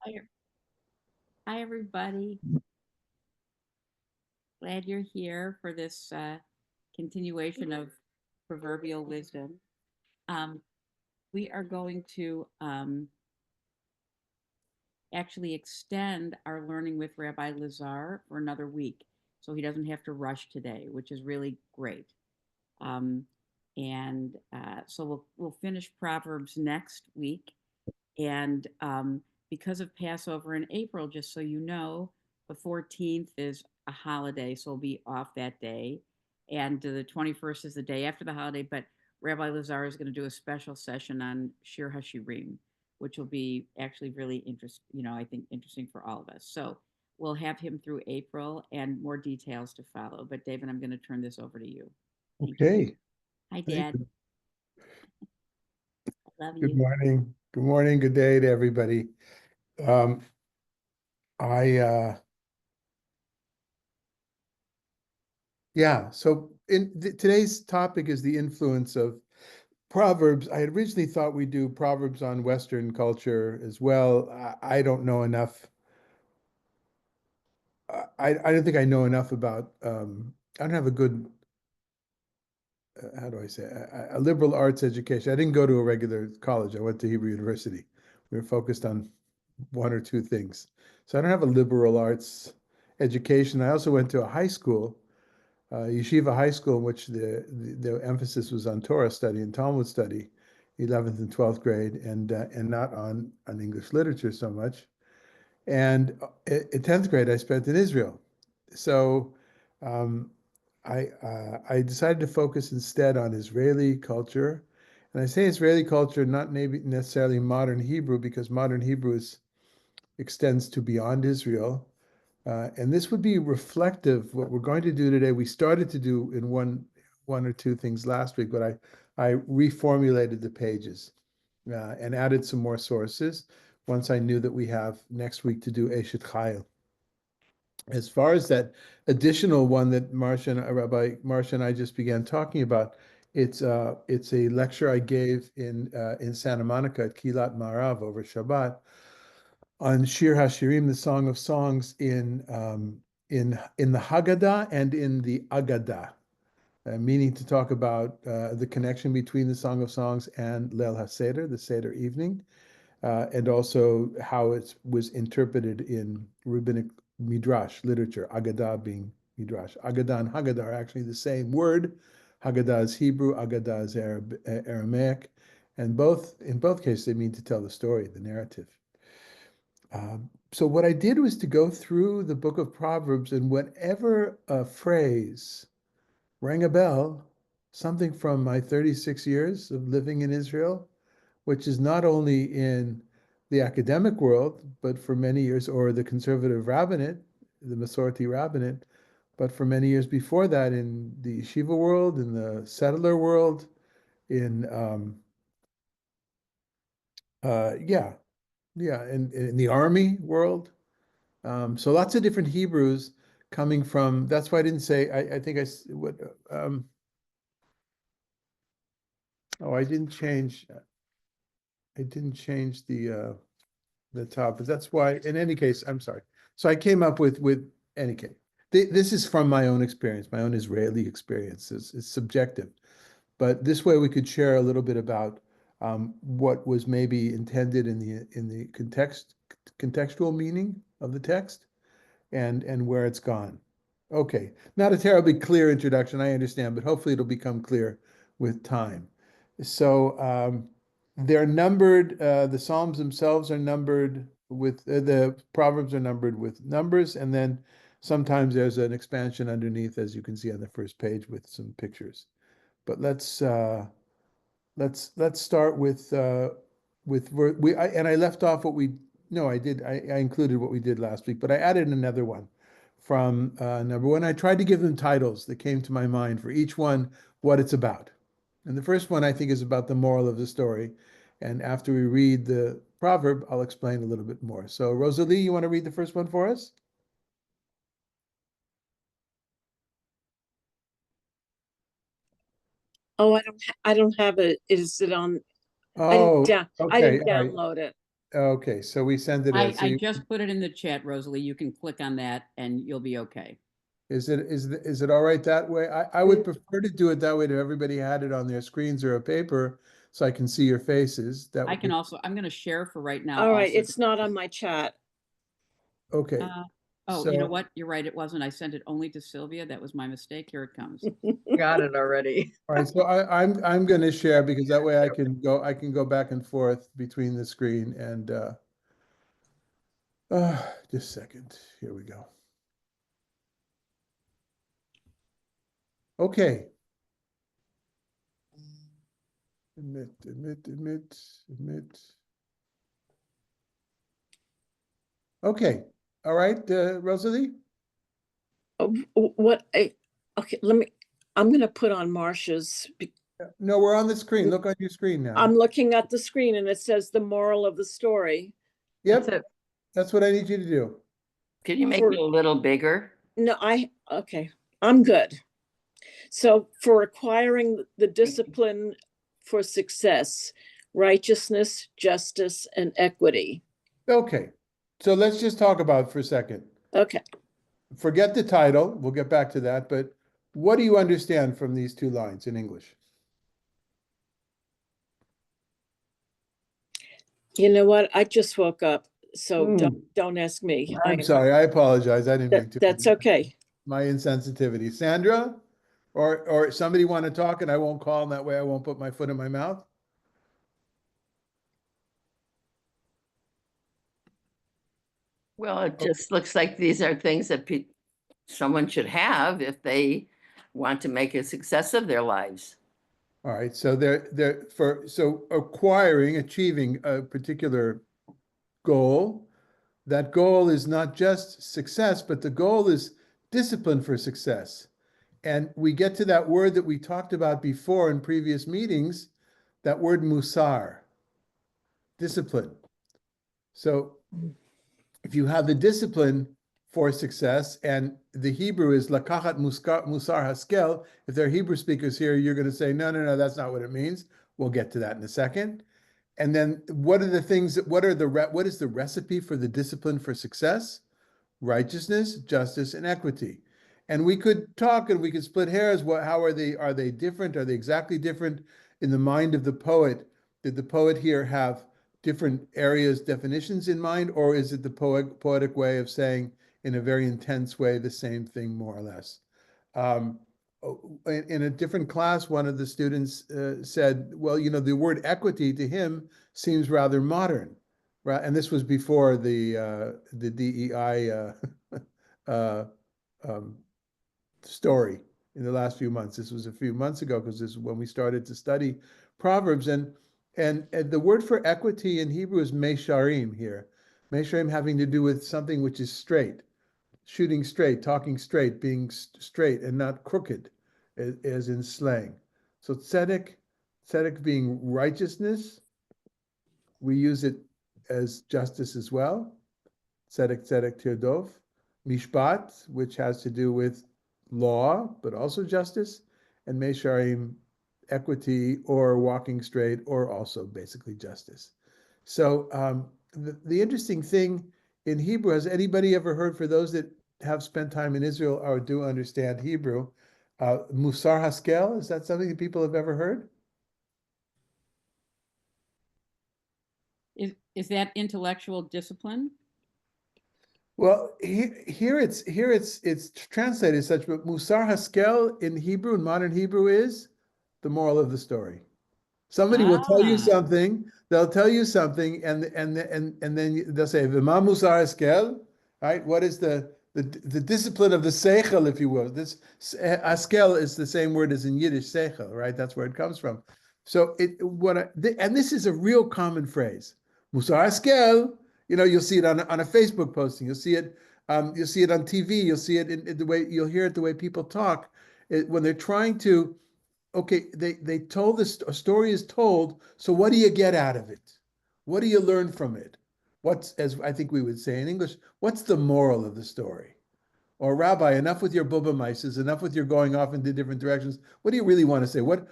Hi, hi, everybody. Glad you're here for this continuation of Proverbial Wisdom. Um, we are going to actually extend our learning with Rabbi Lazar for another week, so he doesn't have to rush today, which is really great. Um, and so we'll finish Proverbs next week. And because of Passover in April, just so you know, the 14th is a holiday, so we'll be off that day. And the 21st is the day after the holiday. But Rabbi Lazar is going to do a special session on Shir HaShirim, which will be actually really interesting, I think interesting for all of us. So we'll have him through April and more details to follow. But David, I'm going to turn this over to you. Thank you. Okay, Hi, thank Dad. you. I love Good you. morning. Good morning. Good day to everybody. Um, I yeah, so today's topic is the influence of Proverbs. I had originally thought we'd do Proverbs on Western culture as well. I don't know enough. I don't think I know enough about I don't have a good how do I say a liberal arts education. I didn't go to a regular college. I went to Hebrew University. We were focused on one or two things. So I don't have a liberal arts education. I also went to a high school, yeshiva high school, in which the emphasis was on Torah study and Talmud study, 11th and 12th grade, and not on English literature so much. And in 10th grade, I spent in Israel. So um, I decided to focus instead on Israeli culture. And I say Israeli culture, not maybe necessarily modern Hebrew, because modern Hebrew extends to beyond Israel. And this would be reflective. What we're going to do today, we started to do in one or two things last week, but I reformulated the pages and added some more sources once I knew that we have next week to do Eshet Chayil. As far as that additional one that Rabbi Marcia and I just began talking about, it's a lecture I gave in Santa Monica at Kilat Marav over Shabbat on Shir HaShirim, the Song of Songs, in the Haggadah and in the Agadah, meaning to talk about the connection between the Song of Songs and Leil HaSeder, the Seder evening, and also how it was interpreted in rabbinic midrash literature. Agadah being midrash. Agadah and Haggadah are actually the same word. Haggadah is Hebrew, Agadah is Aramaic, and in both cases they mean to tell the story, the narrative. So what I did was to go through the book of Proverbs, and whenever a phrase rang a bell, something from my 36 years of living in Israel, which is not only in the academic world, but for many years, or the conservative rabbinate, the Masorti rabbinate, but for many years before that in the yeshiva world, in the settler world, in yeah, yeah, in the army world. So lots of different Hebrews coming from. That's why I didn't say. I think what. Oh, I didn't change. I didn't change the top, but that's why. In any case, I'm sorry. So I came up with any case. This is from my own experience, my own Israeli experience. It's subjective, but this way we could share a little bit about what was maybe intended in the contextual meaning of the text and where it's gone. Okay, not a terribly clear introduction, I understand, but hopefully it'll become clear with time. So they're numbered, the Psalms themselves are numbered with, the Proverbs are numbered with numbers, and then sometimes there's an expansion underneath, as you can see on the first page with some pictures. But let's start with and I left off what we no I did I included what we did last week, but I added another one from number one. I tried to give them titles that came to my mind for each one, what it's about. And the first one I think is about the moral of the story. And after we read the proverb, I'll explain a little bit more. So Rosalie, you want to read the first one for us? Oh, I don't have it. Is it on? Oh, I okay, didn't all right. download it. Okay, so we send it as, so I you, just put it in the chat, Rosalie. You can click on that and you'll be okay. is it all right that way? I would prefer to do it that way if everybody had it on their screens or a paper so I can see your faces. That I would can be, also, I'm going to share for right now All right, also. it's not on my chat. okay. Uh, oh, you know So, what? You're right. It wasn't. I sent it only to Sylvia. That was my mistake. Here it comes. Got it already. all right, so I'm gonna share because that way I can go back and forth between the screen and just a second. Here we go. Okay. Admit. Okay, all right, Rosalie? What okay, I'm gonna put on Marcia's. No, we're on the screen. Look on your screen now. I'm looking at the screen and it says the moral of the story. That's Yep, it. that's what I need you to do. Can you make For- it a little bigger? No, okay, I'm good. So for acquiring the discipline for success, righteousness, justice, and equity. Okay, so let's just talk about it for a second. Okay. Forget the title, we'll get back to that, but what do you understand from these two lines in English? You know what? I just woke up, so don't ask me. I'm sorry, I apologize. I didn't mean to. That's okay. My insensitivity. Sandra, or somebody want to talk and I won't call, and that way I won't put my foot in my mouth? Well, it just looks like these are things that someone should have if they want to make a success of their lives. All right, so so acquiring, achieving a particular goal, that goal is not just success, but the goal is discipline for success. And we get to that word that we talked about before in previous meetings, that word musar, discipline. So if you have the discipline for success, and the Hebrew is lakachat musar haskel, if there are Hebrew speakers here, you're going to say, no, that's not what it means. We'll get to that in a second. And then what are the things, what is the recipe for the discipline for success? Righteousness, justice, and equity. And we could talk and we could split hairs. How are they different? Are they exactly different in the mind of the poet? Did the poet here have different areas, definitions in mind, or is it the poetic way of saying in a very intense way the same thing, more or less? In a different class, one of the students said, well, the word equity to him seems rather modern, right? And this was before the DEI story in the last few months. This was a few months ago because this is when we started to study Proverbs. And the word for equity in Hebrew is mesharim here. Mesharim having to do with something which is straight, shooting straight, talking straight, being straight and not crooked, as in slang. So tzedek being righteousness, we use it as justice as well. Tzedek tirdov. Mishpat, which has to do with law, but also justice. And mesharim, equity or walking straight, or also basically justice. So the interesting thing in Hebrew, has anybody ever heard, for those that have spent time in Israel or do understand Hebrew, Musar Haskel? Is that something that people have ever heard? Is that intellectual discipline? Well, here it's translated as such, but Musar Haskel in Hebrew, in modern Hebrew, is the moral of the story. Somebody will tell you something. They'll tell you something, and then they'll say, "V'ma musar haskel," right? What is the discipline of the seichel, if you will? This haskel is the same word as in Yiddish seichel, right? That's where it comes from. So and this is a real common phrase, musar haskel. You'll see it on a Facebook posting. You'll see it on TV. You'll see it in the way, you'll hear it the way people talk when they're trying to. Okay, they told this, a story is told, so what do you get out of it? What do you learn from it? As I think we would say in English, what's the moral of the story? Or Rabbi, enough with your Bubamaises, enough with your going off into different directions. What do you really want to say? What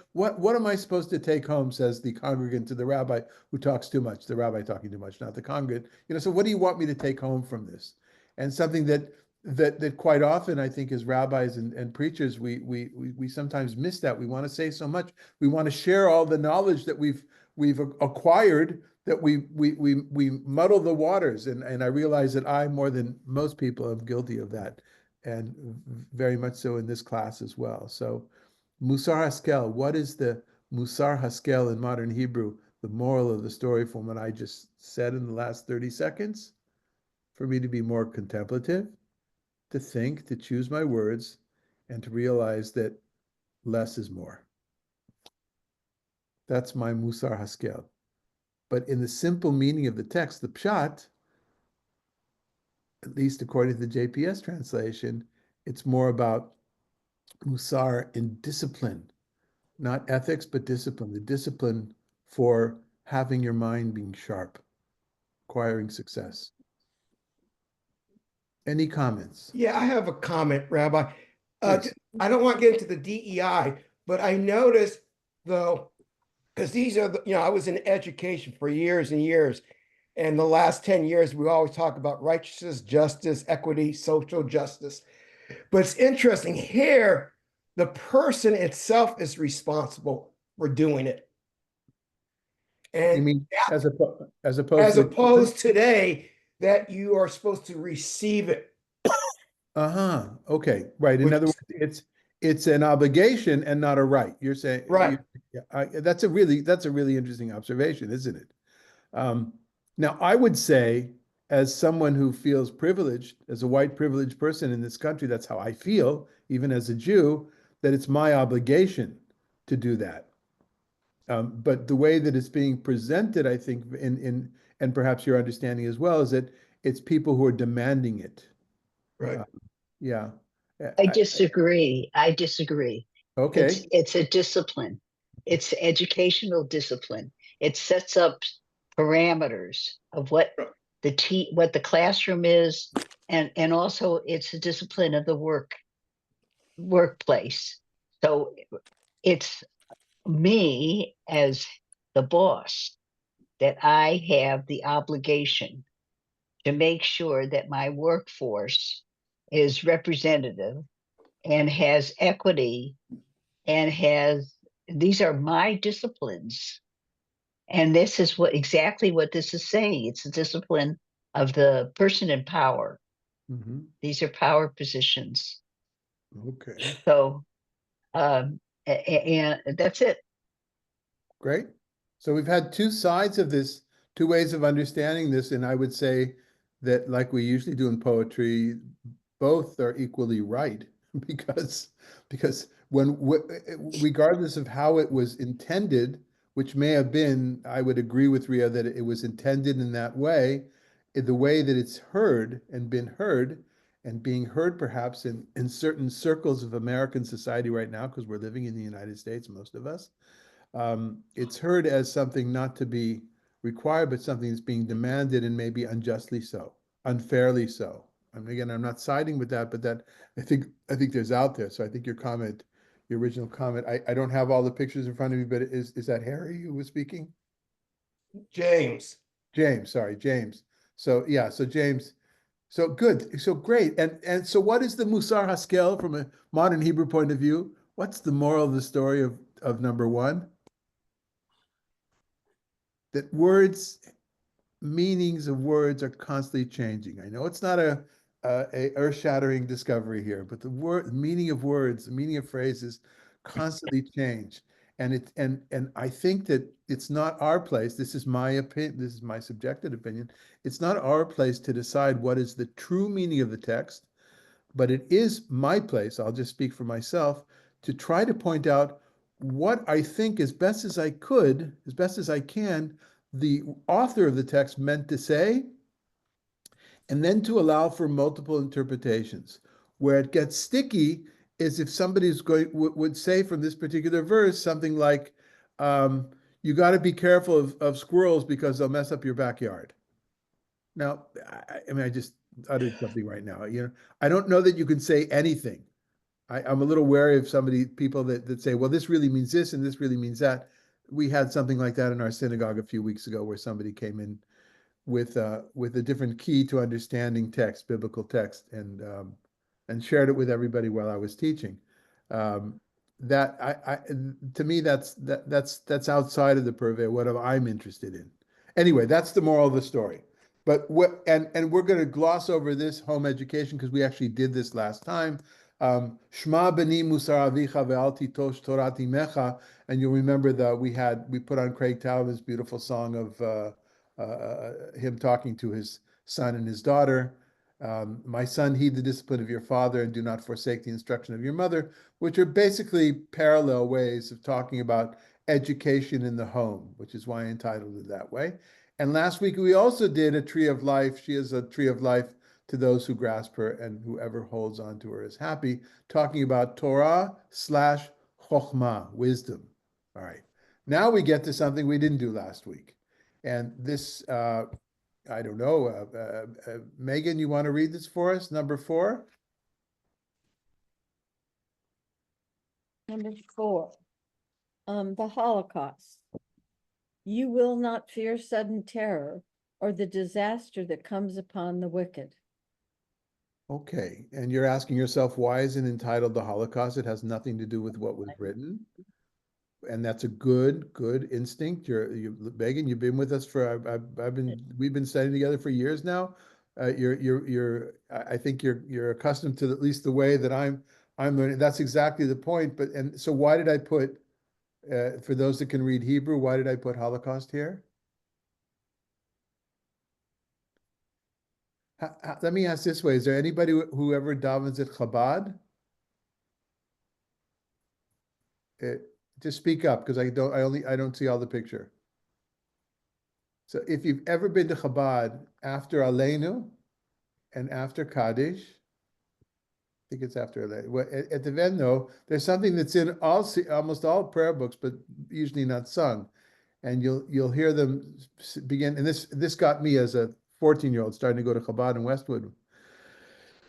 am I supposed to take home, says the congregant to the rabbi who talks too much, the rabbi talking too much, not the congregant. So what do you want me to take home from this? And something that quite often I think as rabbis and preachers, we sometimes miss that. We want to say so much. We want to share all the knowledge that we've acquired, that we muddle the waters. And I realize that I, more than most people, am guilty of that, and very much so in this class as well. So Musar Haskel, what is the Musar Haskel in modern Hebrew, the moral of the story from what I just said in the last 30 seconds? For me to be more contemplative, to think, to choose my words, and to realize that less is more. That's my Musar Haskel. But in the simple meaning of the text, the pshat, at least according to the JPS translation, it's more about musar in discipline, not ethics, but discipline, the discipline for having your mind being sharp, acquiring success. Any comments? Yeah, I have a comment, Rabbi. Please. I don't want to get into the DEI, but I noticed though, because these are I was in education for years and years. And the last 10 years, we always talk about righteousness, justice, equity, social justice. But it's interesting here, the person itself is responsible for doing it. You And mean as opposed as to opposed today that you are supposed to receive it. Okay, right. In Which- other words, it's an obligation and not a right. You're saying Right. that's a really interesting observation, isn't it? Now, I would say, as someone who feels privileged, as a white privileged person in this country, that's how I feel, even as a Jew, that it's my obligation to do that. But the way that it's being presented, I think, and perhaps your understanding as well, is that it's people who are demanding it. Right. Yeah. I disagree. I disagree. Okay. It's a discipline. It's educational discipline. It sets up parameters of what the classroom is, and also it's a discipline of the workplace. So it's me as the boss that I have the obligation to make sure that my workforce is representative and has equity and these are my disciplines. And this is exactly what this is saying. It's the discipline of the person in power. Mm-hmm. These are power positions. Okay. So, and that's it. Great. So we've had two sides of this, two ways of understanding this, and I would say that, like we usually do in poetry, both are equally right because regardless of how it was intended, which may have been, I would agree with Ria that it was intended in that way, the way that it's heard and been heard and being heard perhaps in certain circles of American society right now, because we're living in the United States, most of us, it's heard as something not to be required, but something that's being demanded, and maybe unjustly so, unfairly so. And again, I'm not siding with that, but that I think there's out there. So I think your original comment, I don't have all the pictures in front of me, but is that Harry who was speaking? James. Sorry, James. So yeah, so James, so good, so great. And so what is the Musar Haskel from a modern Hebrew point of view? What's the moral of the story of number one? That meanings of words are constantly changing. I know it's not a earth-shattering discovery here, but the meaning of words, the meaning of phrases constantly change. And I think that it's not our place. This is my opinion. This is my subjective opinion. It's not our place to decide what is the true meaning of the text, but it is my place. I'll just speak for myself to try to point out what I think, as best as I can, the author of the text meant to say, and then to allow for multiple interpretations. Where it gets sticky is if somebody's would say from this particular verse something like, you got to be careful of squirrels because they'll mess up your backyard. Now, I mean, uttered something right now. I don't know that you can say anything. I'm a little wary of people that say, well, this really means this and this really means that. We had something like that in our synagogue a few weeks ago where somebody came in with a different key to understanding text, biblical text, and shared it with everybody while I was teaching. That to me that's outside of the purview what I'm interested in. Anyway, that's the moral of the story. But we're going to gloss over this home education because we actually did this last time. Shma b'ni musar avicha ve'al titosh Torah imecha, and you'll remember that we put on Craig Talbot's beautiful song of him talking to his son and his daughter. My son, heed the discipline of your father and do not forsake the instruction of your mother, which are basically parallel ways of talking about education in the home, which is why I entitled it that way. And last week we also did a tree of life. She is a tree of life to those who grasp her, and whoever holds on to her is happy, talking about Torah/Chokhmah, wisdom. All right. Now we get to something we didn't do last week. And this, I don't know, Megan, you want to read this for us? Number 4? Number 4, the Holocaust. You will not fear sudden terror or the disaster that comes upon the wicked. Okay, and you're asking yourself, why is it entitled the Holocaust? It has nothing to do with what was written. And that's a good instinct. Megan, you've been with us we've been studying together for years now. I think you're accustomed to at least the way that I'm learning. That's exactly the point. And so why did I put, for those that can read Hebrew, why did I put Holocaust here? Let me ask this way: is there anybody who ever davens at Chabad? Just speak up, because I don't see all the picture. So if you've ever been to Chabad after Aleinu and after Kaddish, I think it's after Aleinu. Well, at the end, though, there's something that's in almost all prayer books, but usually not sung. And you'll hear them begin. And this got me as a 14-year-old starting to go to Chabad in Westwood.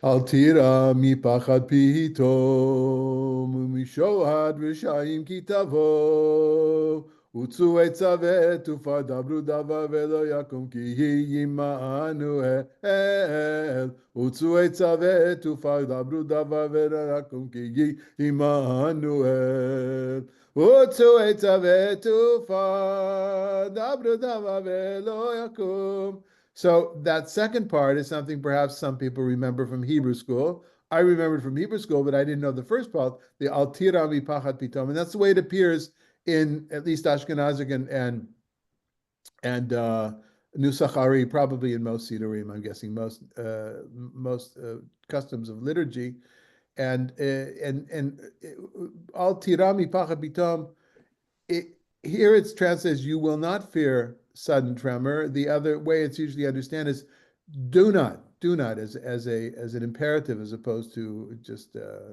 Al tira mi pachad pitom umishoad rishayim ki tavo utzu etzavet ufadabru davar velo yakum ki hi imanu el utzu etzavet ufadabru davar velo yakum ki hi imanu el utzu etzavet ufadabru davar velo yakum. So that second part is something perhaps some people remember from Hebrew school. I remembered from Hebrew school, but I didn't know the first part, the Al Tira Mi Pachat Pitom. And that's the way it appears in at least Ashkenazic and Nusach Ari, probably in most Sidurim, I'm guessing, most customs of liturgy. And Al Tira Mi Pachat Pitom, here it's translated, you will not fear sudden tremor. The other way it's usually understood is do not as an imperative, as opposed to just a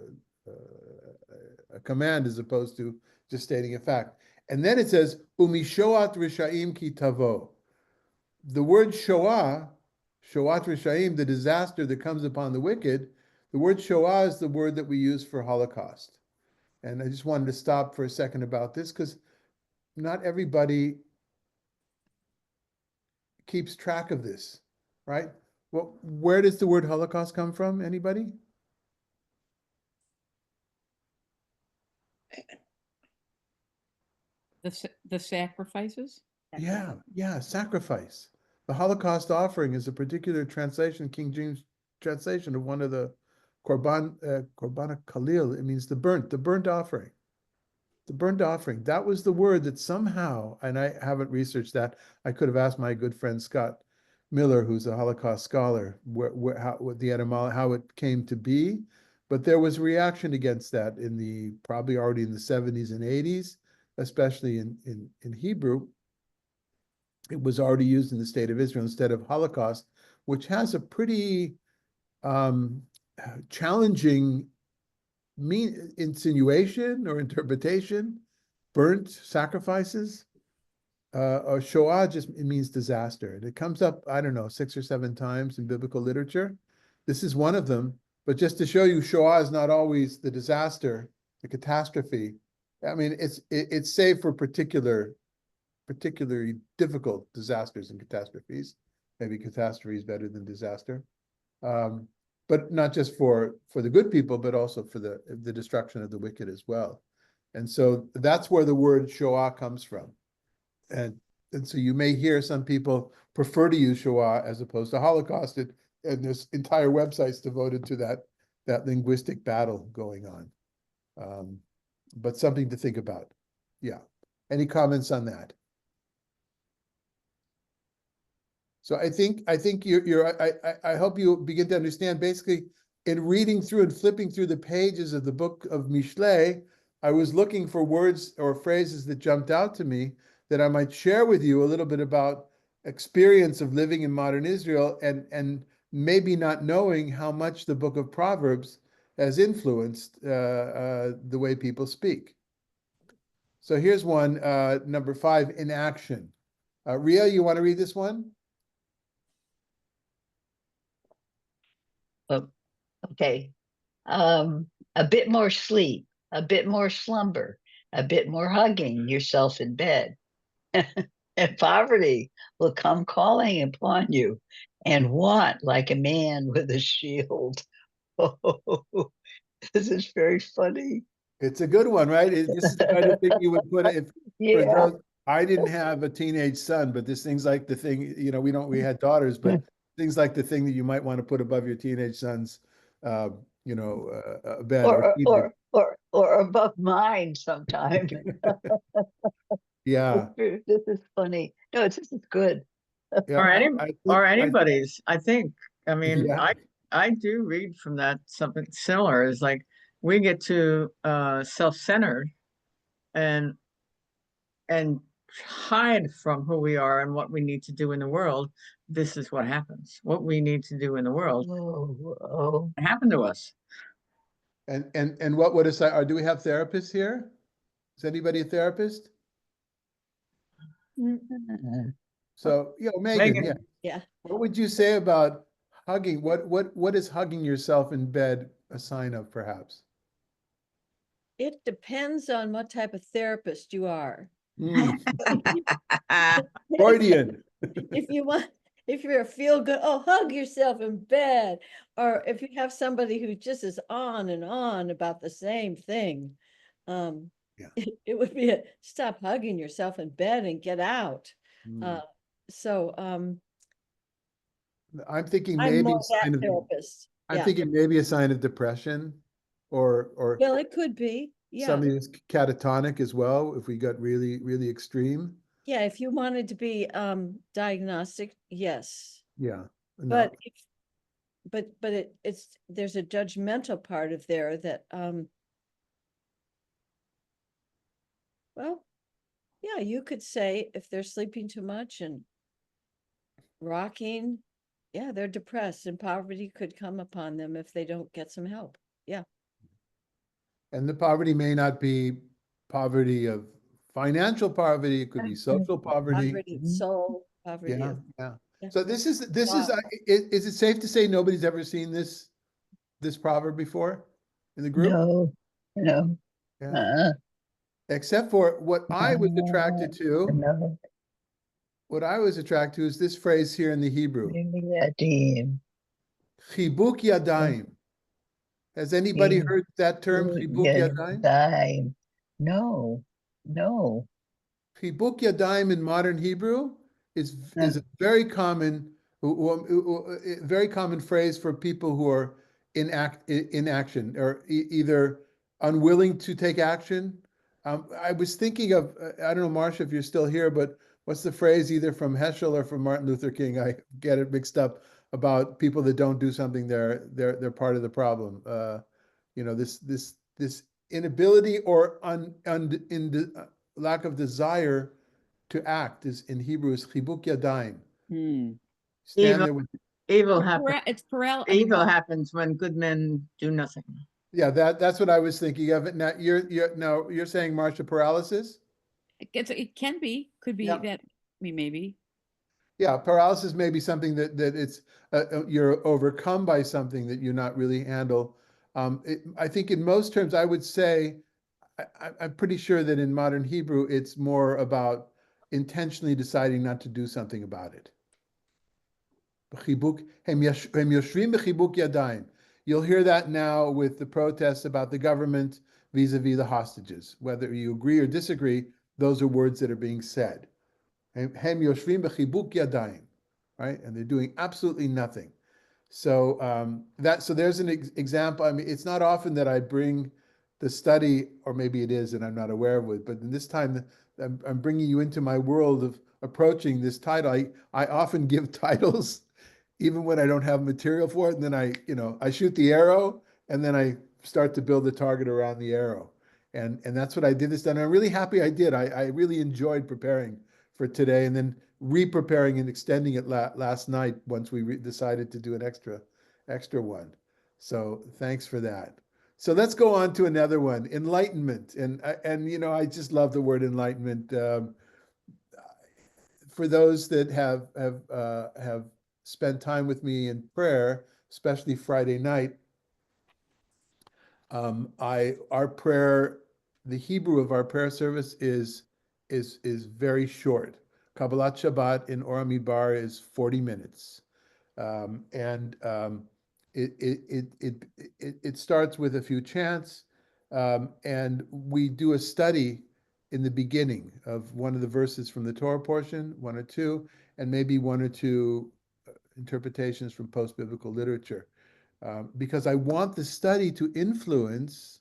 command, as opposed to just stating a fact. And then it says umishoat rishaim ki tavo. The word shoah rishaim, the disaster that comes upon the wicked, the word shoah is the word that we use for Holocaust. And I just wanted to stop for a second about this, because not everybody keeps track of this, right? Well, where does the word Holocaust come from? Anybody? The sacrifices? Yeah, sacrifice. The Holocaust offering is a particular translation, King James translation of one of the Korban Khalil. It means the burnt offering. The burnt offering. That was the word that somehow, and I haven't researched that. I could have asked my good friend Scott Miller, who's a Holocaust scholar, what the etymology, how it came to be. But there was reaction against that probably already in the 70s and 80s, especially in Hebrew. It was already used in the state of Israel instead of Holocaust, which has a pretty challenging insinuation or interpretation. Burnt sacrifices. or Shoah just it means disaster. It comes up, I don't know, 6 or 7 times in biblical literature. This is one of them. But just to show you, Shoah is not always the disaster, the catastrophe. I mean, it's saved for particularly difficult disasters and catastrophes. Maybe catastrophe is better than disaster. But not just for the good people, but also for the destruction of the wicked as well. And so that's where the word Shoah comes from. And so you may hear some people prefer to use Shoah as opposed to Holocaust, and there's entire websites devoted to that linguistic battle going on. But something to think about. Yeah. Any comments on that? So I think I hope you begin to understand, basically, in reading through and flipping through the pages of the book of Mishlei, I was looking for words or phrases that jumped out to me that I might share with you a little bit about experience of living in modern Israel, and maybe not knowing how much the book of Proverbs has influenced the way people speak. So here's one, number 5, inaction. Ria, you want to read this one? Okay. A bit more sleep, a bit more slumber, a bit more hugging yourself in bed. And poverty will come calling upon you and want like a man with a shield. Oh, this is very funny. It's a good one, right? This is the kind of thing you would put if for Yeah. those. I didn't have a teenage son, but this thing's like the thing, we had daughters, but things like the thing that you might want to put above your teenage son's, bed or teenage. Or above mine sometime. Yeah. This is funny. No, this is good. Yeah, Or any I think- or I think- anybody's, I think. I mean, Yeah. I do read from that something similar. Is like we get too self-centered and hide from who we are and what we need to do in the world. This is what happens. What we need to do in the world Oh, happened to us. And what would say? Or do we have therapists here? Is anybody a therapist? So, Megan, Megan. Yeah. what would you say about hugging? What is hugging yourself in bed a sign of, perhaps? It depends on what type of therapist you are. Freudian. If you're a feel good, hug yourself in bed. Or if you have somebody who just is on and on about the same thing, Yeah. it would be stop hugging yourself in bed and get out. I'm thinking I'm maybe more a sign that of, therapist. I'm Yeah. thinking maybe a sign of depression, or Well, it could be. Yeah. something that's catatonic as well, if we got really, really extreme. Yeah. If you wanted to be diagnostic, yes. Yeah. No. But it's there's a judgmental part of there that well, yeah, you could say if they're sleeping too much and rocking, yeah, they're depressed, and poverty could come upon them if they don't get some help. Yeah. And the poverty may not be poverty of financial poverty, it could be social poverty. Poverty of soul, poverty Yeah, of yeah. yeah. So this is, Wow. is it safe to say nobody's ever seen this proverb before in the group? no. Yeah. Except for what I was attracted to. No. What I was attracted to is this phrase here in the Hebrew. Chibuk yadayim. Has anybody heard that term, chibuk yadayim? No. Chibuk yadayim in modern Hebrew is a very common phrase for people who are in action, or either unwilling to take action. I was thinking of, I don't know, Marcia, if you're still here, but what's the phrase either from Heschel or from Martin Luther King? I get it mixed up, about people that don't do something, they're part of the problem. This inability or lack of desire to act is in Hebrew is chibuk yadayim. Stand there with, Evil happens. It's paralysis. Evil happens when good men do nothing. yeah, that's what I was thinking of. Now you're saying, Marcia, paralysis? It can be, could be Yeah. that, I mean, maybe. Yeah, paralysis may be something that it's you're overcome by something that you're not really handle. I think in most terms, I would say I'm pretty sure that in modern Hebrew, it's more about intentionally deciding not to do something about it. Hem yoshvim b'chibuk yadayim. You'll hear that now with the protests about the government vis-a-vis the hostages. Whether you agree or disagree, those are words that are being said. Hem yoshvim b'chibuk yadayim, right? And they're doing absolutely nothing. So so there's an example. I mean, it's not often that I bring the study, or maybe it is, and I'm not aware of it. But in this time, I'm bringing you into my world of approaching this title. I often give titles, even when I don't have material for it, and then I shoot the arrow, and then I start to build the target around the arrow, and that's what I did this time. I'm really happy I did. I really enjoyed preparing for today, and then re-preparing and extending it last night once we decided to do an extra one. So thanks for that. So let's go on to another one, enlightenment, and I just love the word enlightenment. For those that have spent time with me in prayer, especially Friday night, our prayer, the Hebrew of our prayer service is very short. Kabbalat Shabbat in Or Midbar is 40 minutes, and it starts with a few chants, and we do a study in the beginning of one of the verses from the Torah portion, one or two, and maybe one or two interpretations from post-biblical literature, because I want the study to influence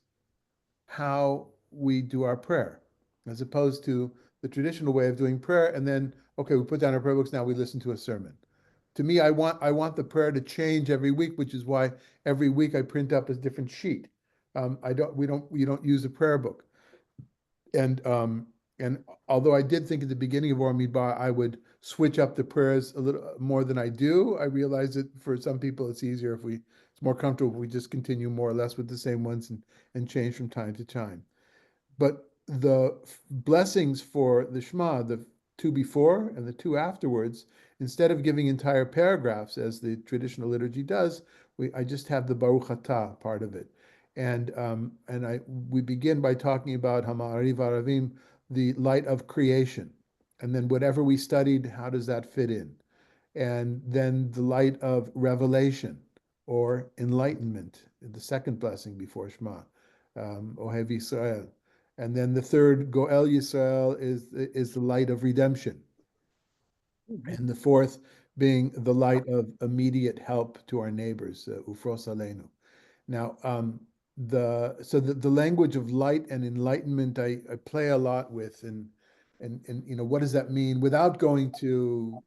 how we do our prayer, as opposed to the traditional way of doing prayer, and then, okay, we put down our prayer books, now we listen to a sermon. To me, I want the prayer to change every week, which is why every week I print up a different sheet. We don't use a prayer book. And although I did think at the beginning of Or Midbar I would switch up the prayers a little more than I do, I realize that for some people it's easier it's more comfortable if we just continue more or less with the same ones and change from time to time. But the blessings for the Shema, the two before and the two afterwards, instead of giving entire paragraphs as the traditional liturgy does, I just have the Baruch Atah part of it. And we begin by talking about Hama'ariv Aravim, the light of creation. And then whatever we studied, how does that fit in? And then the light of revelation or enlightenment, the second blessing before Shema, Ohev Yisrael. And then the third, Goel Yisrael, is the light of redemption. And the fourth being the light of immediate help to our neighbors, Ufros Aleinu. Now, the language of light and enlightenment I play a lot with, and what does that mean? Without going to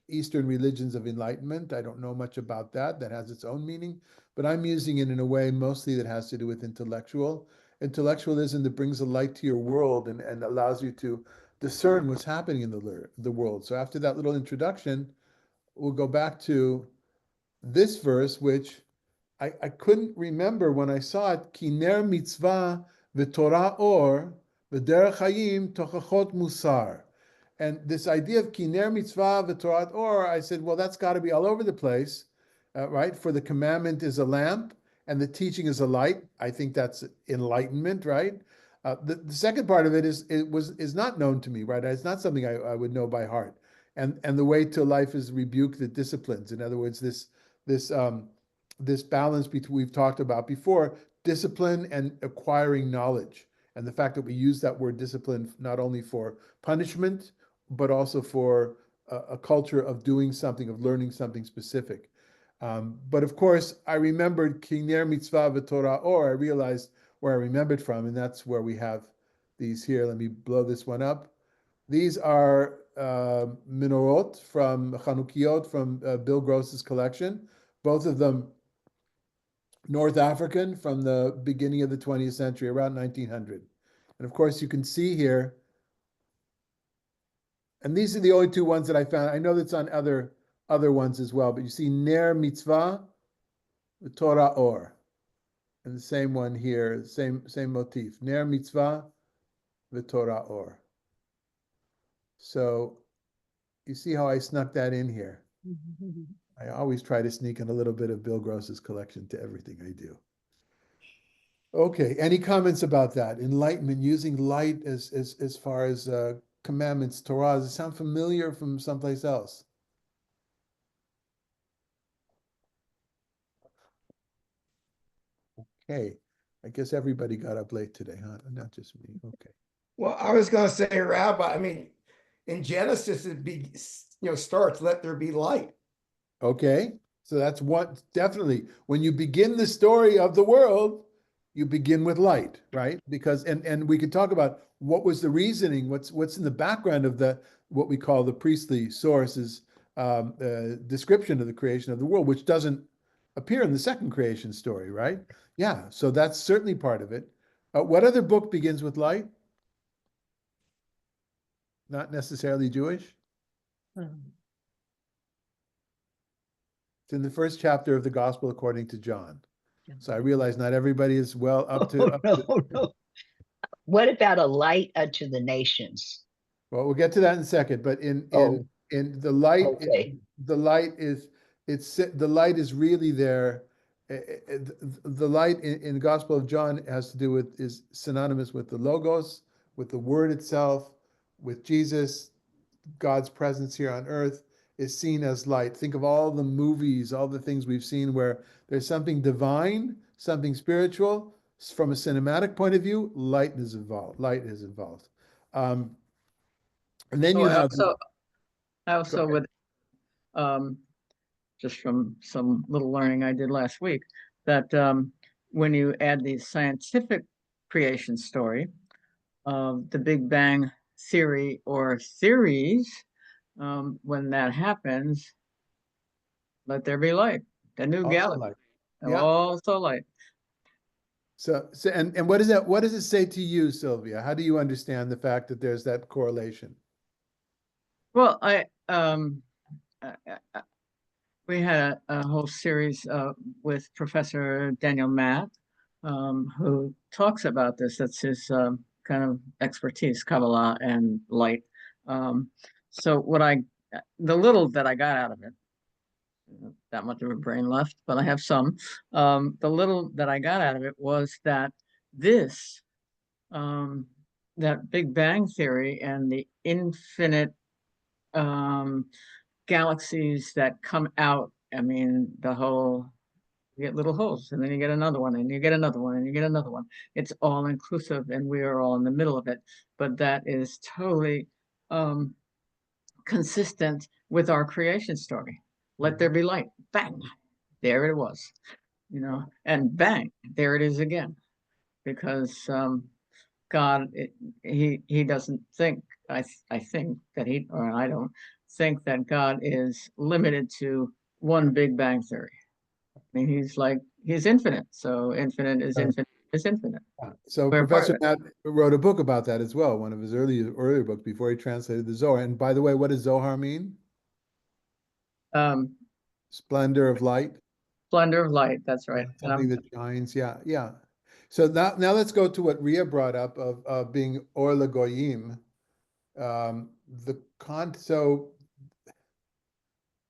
Eastern religions of enlightenment, I don't know much about that. That has its own meaning, but I'm using it in a way mostly that has to do with intellectualism that brings a light to your world and allows you to discern what's happening in the world. So after that little introduction, we'll go back to this verse, which I couldn't remember when I saw it. Ki ner mitzvah v'torah or v'derech hayim tochachot musar. And this idea of ki ner mitzvah v'torah or, I said, well, that's got to be all over the place, right? For the commandment is a lamp and the teaching is a light. I think that's enlightenment, right? The second part of it is not known to me, right? It's not something I would know by heart. And the way to life is rebuke the disciplines. In other words, this balance between we've talked about before, discipline and acquiring knowledge, and the fact that we use that word discipline not only for punishment, but also for a culture of doing something, of learning something specific. But of course, I remembered Kiner Mitzvah V'Torah Or, I realized where I remembered from, and that's where we have these here. Let me blow this one up. These are menorot from Chanukiot from Bill Gross's collection, both of them North African from the beginning of the 20th century, around 1900. And of course, you can see here, and these are the only two ones that I found. I know that's on other ones as well, but you see Ner Mitzvah, the Torah Or. And the same one here, same motif. Ner Mitzvah, v'Torah or. So you see how I snuck that in here. I always try to sneak in a little bit of Bill Gross's collection to everything I do. Okay, any comments about that? Enlightenment, using light as far as commandments, Torah. Does it sound familiar from someplace else? Okay, I guess everybody got up late today, huh? Not just me. Okay. Well, I was going to say, Rabbi, I mean, in Genesis, starts, let there be light. Okay, so that's what definitely when you begin the story of the world, you begin with light, right? Because and we could talk about what was the reasoning, what's in the background of the what we call the priestly sources description of the creation of the world, which doesn't appear in the second creation story, right? Yeah, so that's certainly part of it. What other book begins with light? Not necessarily Jewish. It's in the first chapter of the Gospel according to John. So I realize not everybody is well up to. No. What about a light unto the nations? Well, we'll get to that in a second. But Oh, in the light, okay. the light is the light is really there. The light in the Gospel of John has to do with is synonymous with the Logos, with the Word itself, with Jesus. God's presence here on earth is seen as light. Think of all the movies, all the things we've seen where there's something divine, something spiritual. From a cinematic point of view, light is involved. Light is involved. And then you have. I also would, just from some little learning I did last week, that when you add the scientific creation story of the Big Bang theory or theories, when that happens, let there be light, the new Also galaxy, light. Yeah. also light. So and what does it say to you, Sylvia? How do you understand the fact that there's that correlation? Well, we had a whole series with Professor Daniel Matt, who talks about this. That's his kind of expertise, Kabbalah and light. So the little that I got out of it, that much of a brain left, but I have some. The little that I got out of it was that this, that Big Bang theory and the infinite galaxies that come out. I mean, you get little holes, and then you get another one, and you get another one, and you get another one. It's all inclusive, and we are all in the middle of it. But that is totally consistent with our creation story. Let there be light. Bang, there it was, and bang, there it is again, because God, he doesn't think. I think that I don't think that God is limited to one Big Bang theory. I mean, he's infinite. So infinite is infinite is infinite. So We're part Professor of it. Matt wrote a book about that as well, one of his earlier books before he translated the Zohar. And by the way, what does Zohar mean? Splendor of light. Splendor of light. That's right. Something that shines. Yeah, yeah. So now let's go to what Ria brought up of being Or Lagoyim.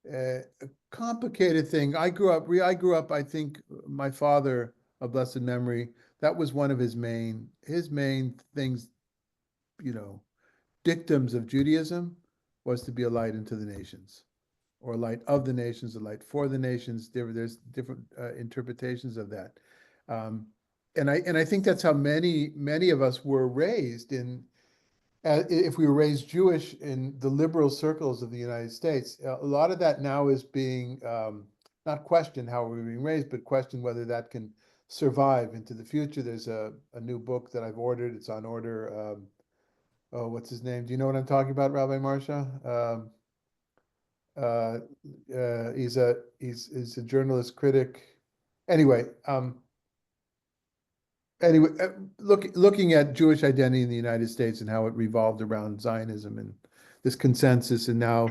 A complicated thing. I grew up, I think my father, of blessed memory, that was one of his main things, dictums of Judaism was to be a light into the nations, or a light of the nations, a light for the nations. There's different interpretations of that. And I think that's how many of us were raised in. If we were raised Jewish in the liberal circles of the United States, a lot of that now is being not questioned how we're being raised, but questioned whether that can survive into the future. There's a new book that I've ordered. It's on order. What's his name? Do you know what I'm talking about, Rabbi Marsha? He's a journalist critic. Anyway, looking at Jewish identity in the United States and how it revolved around Zionism and this consensus, and now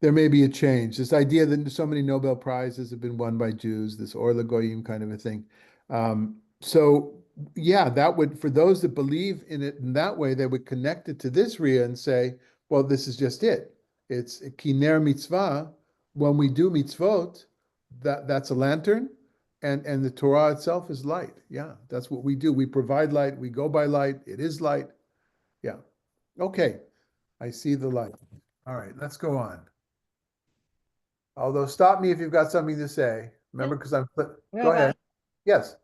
there may be a change. This idea that so many Nobel Prizes have been won by Jews, this Or Lagoyim kind of a thing. So yeah, that would, for those that believe in it in that way, they would connect it to this Riyah and say, well, this is just it. It's kiner mitzvah. When we do mitzvot, that's a lantern, and the Torah itself is light. Yeah, that's what we do. We provide light. We go by light. It is light. Yeah. Okay. I see the light. All right, let's go on. Although, stop me if you've got something to say. Remember, because I'm, go Rabbi, ahead. Yes.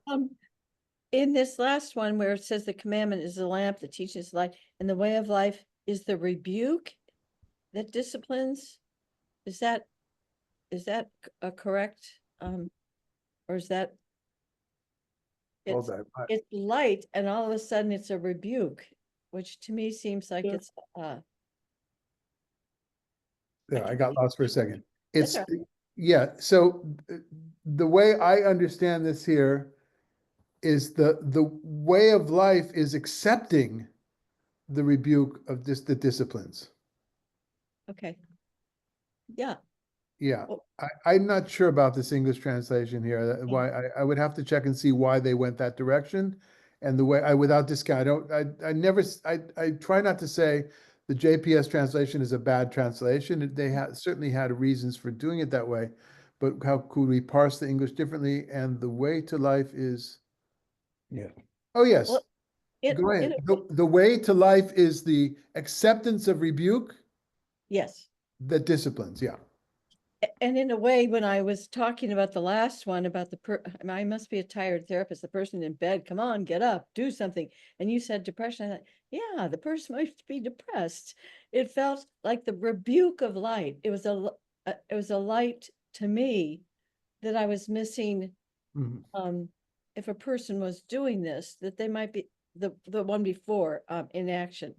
In this last one where it says the commandment is the lamp that teaches light, and the way of life is the rebuke that disciplines. Is that a correct, or is that? Hold It's, on. it's light and all of a sudden it's a rebuke, which to me seems like it's, There, I got lost for a second. That's It's, all yeah, so the way I understand this here is the way of life is accepting the rebuke of the disciplines. okay. Yeah, Yeah, Well- I'm not sure about this English translation here. Why I would have to check and see why they went that direction. And the way without discount, I never, I try not to say the JPS translation is a bad translation. They certainly had reasons for doing it that way, but how could we parse the English differently? And the way to life is, Yeah. oh yes, Well, go ahead. it, The way to life is the acceptance of rebuke yes. that disciplines. Yeah. And in a way, when I was talking about the last one about I must be a tired therapist, the person in bed, come on, get up, do something. And you said depression. I thought, yeah, the person might be depressed. It felt like the rebuke of light. It was a light to me that I was missing. Mhm. If a person was doing this, that they might be the one before, inaction,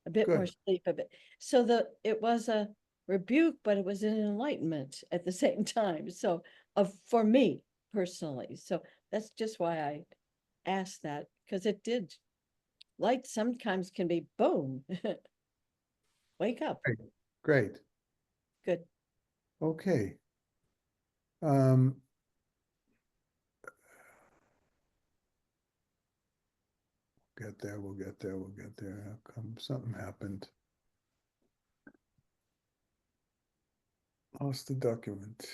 a bit more Good. sleep, a bit. So it was a rebuke, but it was an enlightenment at the same time. So for me personally, so that's just why I asked that, because it did. Light sometimes can be boom, wake up. Great. Good. Okay. Get there, we'll get there, we'll get there. How come something happened? Lost the document.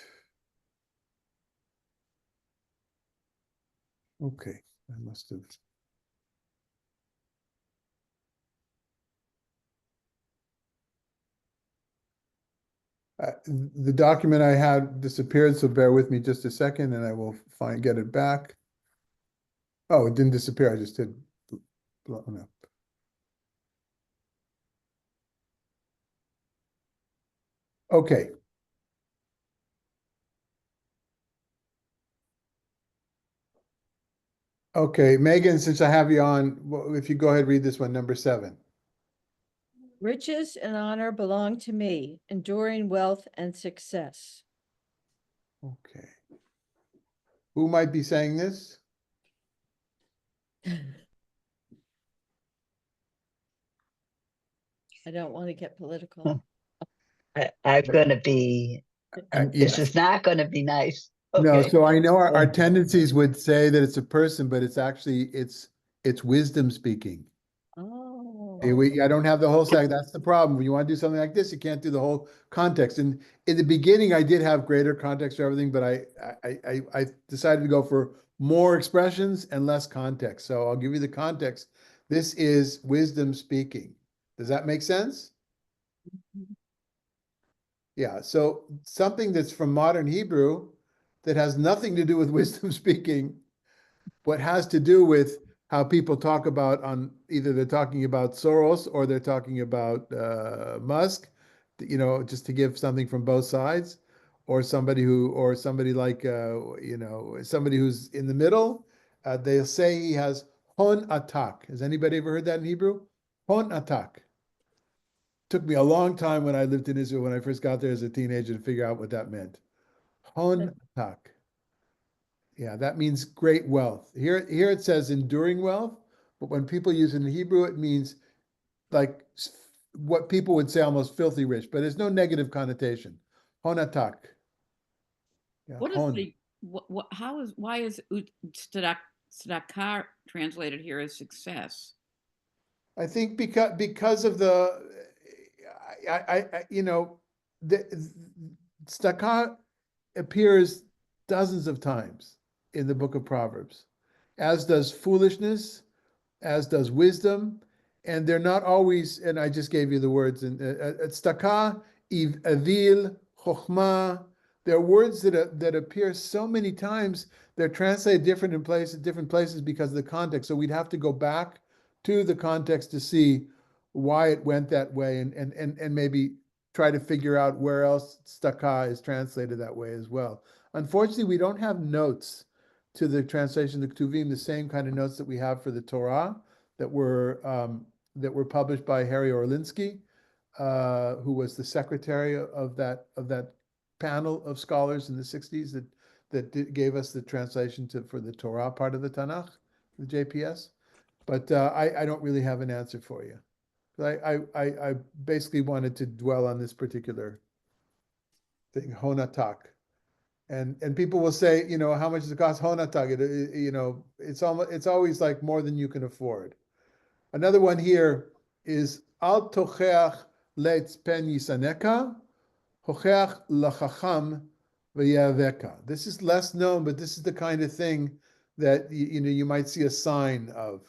Okay, I must have. The document I had disappeared, so bear with me just a second and I will get it back. Oh, it didn't disappear, I just did blown up. Okay. Okay, Megan, since I have you on, if you go ahead, read this one, number 7. Riches and honor belong to me, enduring wealth and success. Okay. Who might be saying this? I don't want to get political. I'm gonna be, and this Yes. is not gonna be nice. No, Okay. so I know our Uh, tendencies would say that it's a person, but it's actually, it's wisdom speaking. Oh, I don't have the whole second. That's the problem. When you want to do something like this, you can't do the whole context. And in the beginning, I did have greater context for everything, but I decided to go for more expressions and less context. So I'll give you the context. This is wisdom speaking. Does that make sense? Yeah. So something that's from modern Hebrew that has nothing to do with wisdom speaking, but has to do with how people talk about either they're talking about Soros or they're talking about Musk, just to give something from both sides, or somebody like somebody who's in the middle. They'll say he has hon atak. Has anybody ever heard that in Hebrew? Hon atak. Took me a long time when I lived in Israel when I first got there as a teenager to figure out what that meant. Hon atak. Yeah, that means great wealth. Here it says enduring wealth, but when people use it in Hebrew, it means like what people would say almost filthy rich, but there's no negative connotation. Honatak. Yeah, What is hon. the, why is tzedakah tzedakah translated here as success. I think because of the, you know, the tzedakah appears dozens of times in the book of Proverbs, as does foolishness, as does wisdom, and they're not always. And I just gave you the words. And tzedakah, avil, chokhmah. There are words that appear so many times. They're translated different places because of the context. So we'd have to go back to the context to see why it went that way, and maybe try to figure out where else tzedakah is translated that way as well. Unfortunately, we don't have notes to the translation of the Ketuvim, the same kind of notes that we have for the Torah that were published by Harry Orlinsky, who was the secretary of that panel of scholars in the 60s that gave us the translation for the Torah part of the Tanakh, the JPS. But I don't really have an answer for you. I basically wanted to dwell on this particular thing, honatak. And people will say, you know, how much does it cost? Honatak, you know, it's always like more than you can afford. Another one here is al tocheach leitz pen yisaneka, hocheach lachacham v'yaveka. This is less known, but this is the kind of thing that you know you might see a sign of,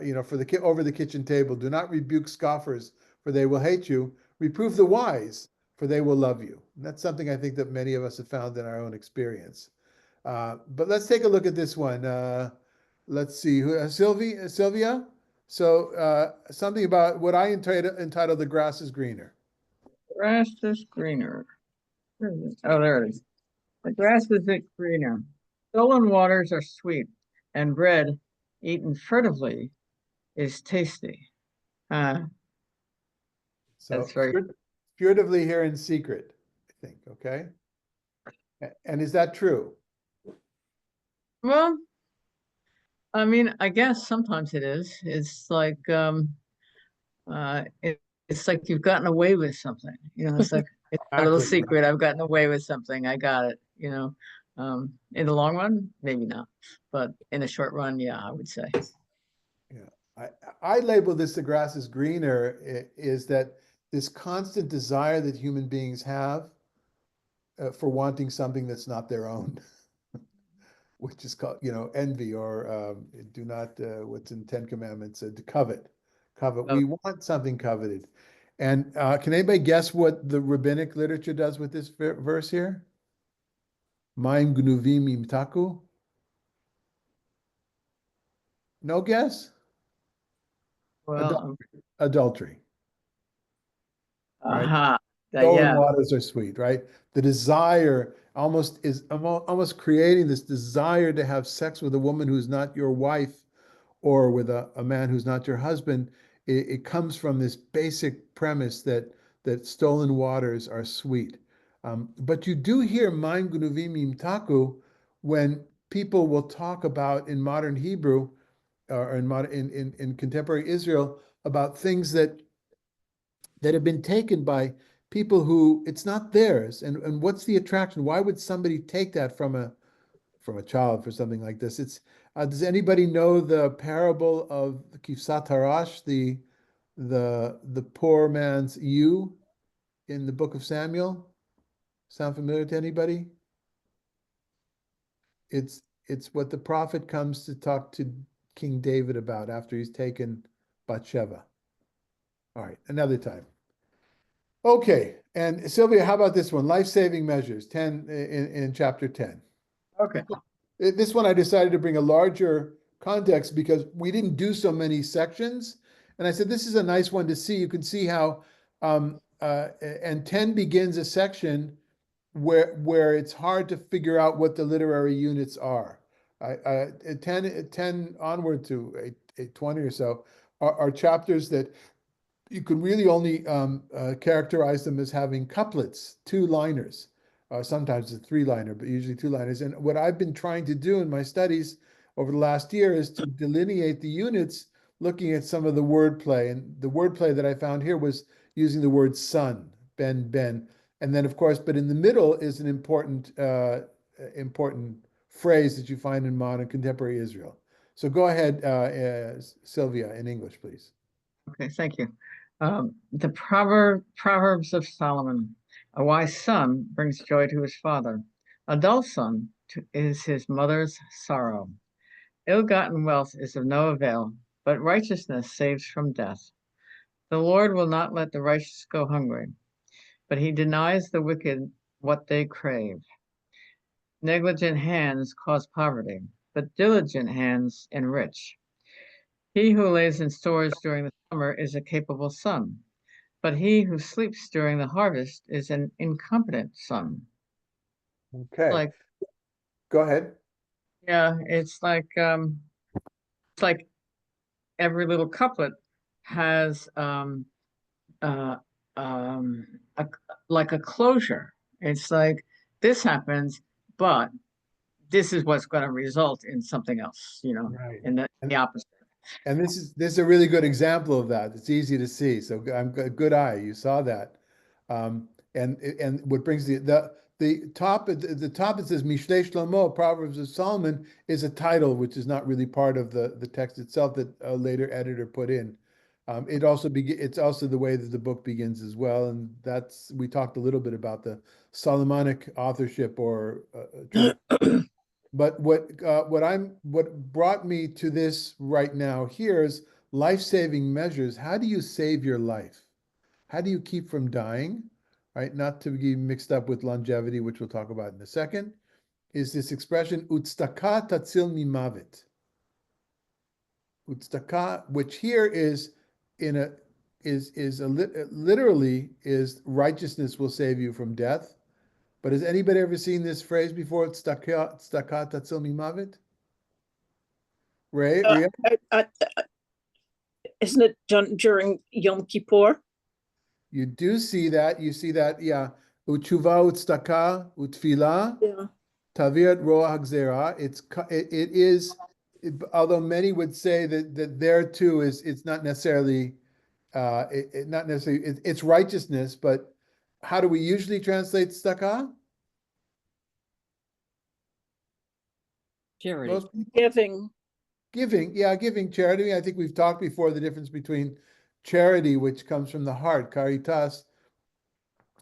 you know, for the over the kitchen table. Do not rebuke scoffers, for they will hate you. Reprove the wise, for they will love you. And that's something I think that many of us have found in our own experience. But let's take a look at this one. Let's see, Sylvia. So something about what I entitled "The Grass is Greener." Grass is greener. Where is it? Oh, there it is. The grass is greener. Stolen waters are sweet, and bread eaten furtively is tasty. So That's very. furtively here in secret, I think. Okay. And is that true? Well, I mean, I guess sometimes it is. It's like it's like you've gotten away with something. You know, it's like it's a little Exactly. secret. I've gotten away with something. I got it. You know, in the long run, maybe not, but in a short run, yeah, I would say. Yeah, I label this "the grass is greener" is that this constant desire that human beings have for wanting something that's not their own, which is called, you know, envy, or do not, what's in Ten Commandments, to covet. Covet. Oh. We want something coveted. And can anybody guess what the rabbinic literature does with this verse here? Maim gnuvim imtaku. No guess? Well, Adultery. Right? aha, Stolen yeah. waters are sweet, right? The desire almost creating this desire to have sex with a woman who's not your wife, or with a man who's not your husband. It comes from this basic premise that stolen waters are sweet. But you do hear "maim gnuvim imtaku" when people will talk about, in modern Hebrew, or in contemporary Israel, about things that have been taken by people who it's not theirs. And what's the attraction? Why would somebody take that from a child for something like this? It's does anybody know the parable of the Kifsat Harash, the poor man's ewe in the book of Samuel? Sound familiar to anybody? It's what the prophet comes to talk to King David about after he's taken Bathsheba. All right, another time. Okay, and Sylvia, how about this one? Life-saving measures, 10 in chapter 10. Okay. This one I decided to bring a larger context because we didn't do so many sections. And I said, this is a nice one to see. You can see how, and 10 begins a section where it's hard to figure out what the literary units are. 10 onward to 20 or so are chapters that you can really only characterize them as having couplets, two-liners. Sometimes a three-liner, but usually two-liners. And what I've been trying to do in my studies over the last year is to delineate the units, looking at some of the wordplay. And the wordplay that I found here was using the word son, ben. And then, of course, but in the middle is an important phrase that you find in modern contemporary Israel. So go ahead, Sylvia, in English, please. Okay, thank you. The Proverbs of Solomon. A wise son brings joy to his father. A dull son is his mother's sorrow. Ill-gotten wealth is of no avail, but righteousness saves from death. The Lord will not let the righteous go hungry, but he denies the wicked what they crave. Negligent hands cause poverty, but diligent hands enrich. He who lays in stores during the summer is a capable son, but he who sleeps during the harvest is an incompetent son. Okay, Like, go ahead. yeah, it's like every little couplet has uh, a, like a closure. It's like this happens, but this is what's going to result in something else, Right. in the opposite. And this is a really good example of that. It's easy to see. So good eye. You saw that. And what brings the top at the top, it says Mishlei Shlomo, Proverbs of Solomon, is a title which is not really part of the text itself that a later editor put in. It's also the way that the book begins as well, and we talked a little bit about the Solomonic authorship or But what brought me to this right now here is life-saving measures. How do you save your life? How do you keep from dying? Right? Not to be mixed up with longevity, which we'll talk about in a second, is this expression utstaka tatzil mimavet. Utstaka, which here is literally is righteousness will save you from death. But has anybody ever seen this phrase before? Tzedakah tatzil mimavet? Ray, Ria? Isn't it done during Yom Kippur? You do see that. You see that, yeah. Utshuva utzdaka utfila Yeah. tavirat roa hagzera. It is, although many would say that there too it's not necessarily it's righteousness, but how do we usually translate tzedakah? Charity. Most people? Giving. Giving charity. I think we've talked before the difference between charity, which comes from the heart, caritas,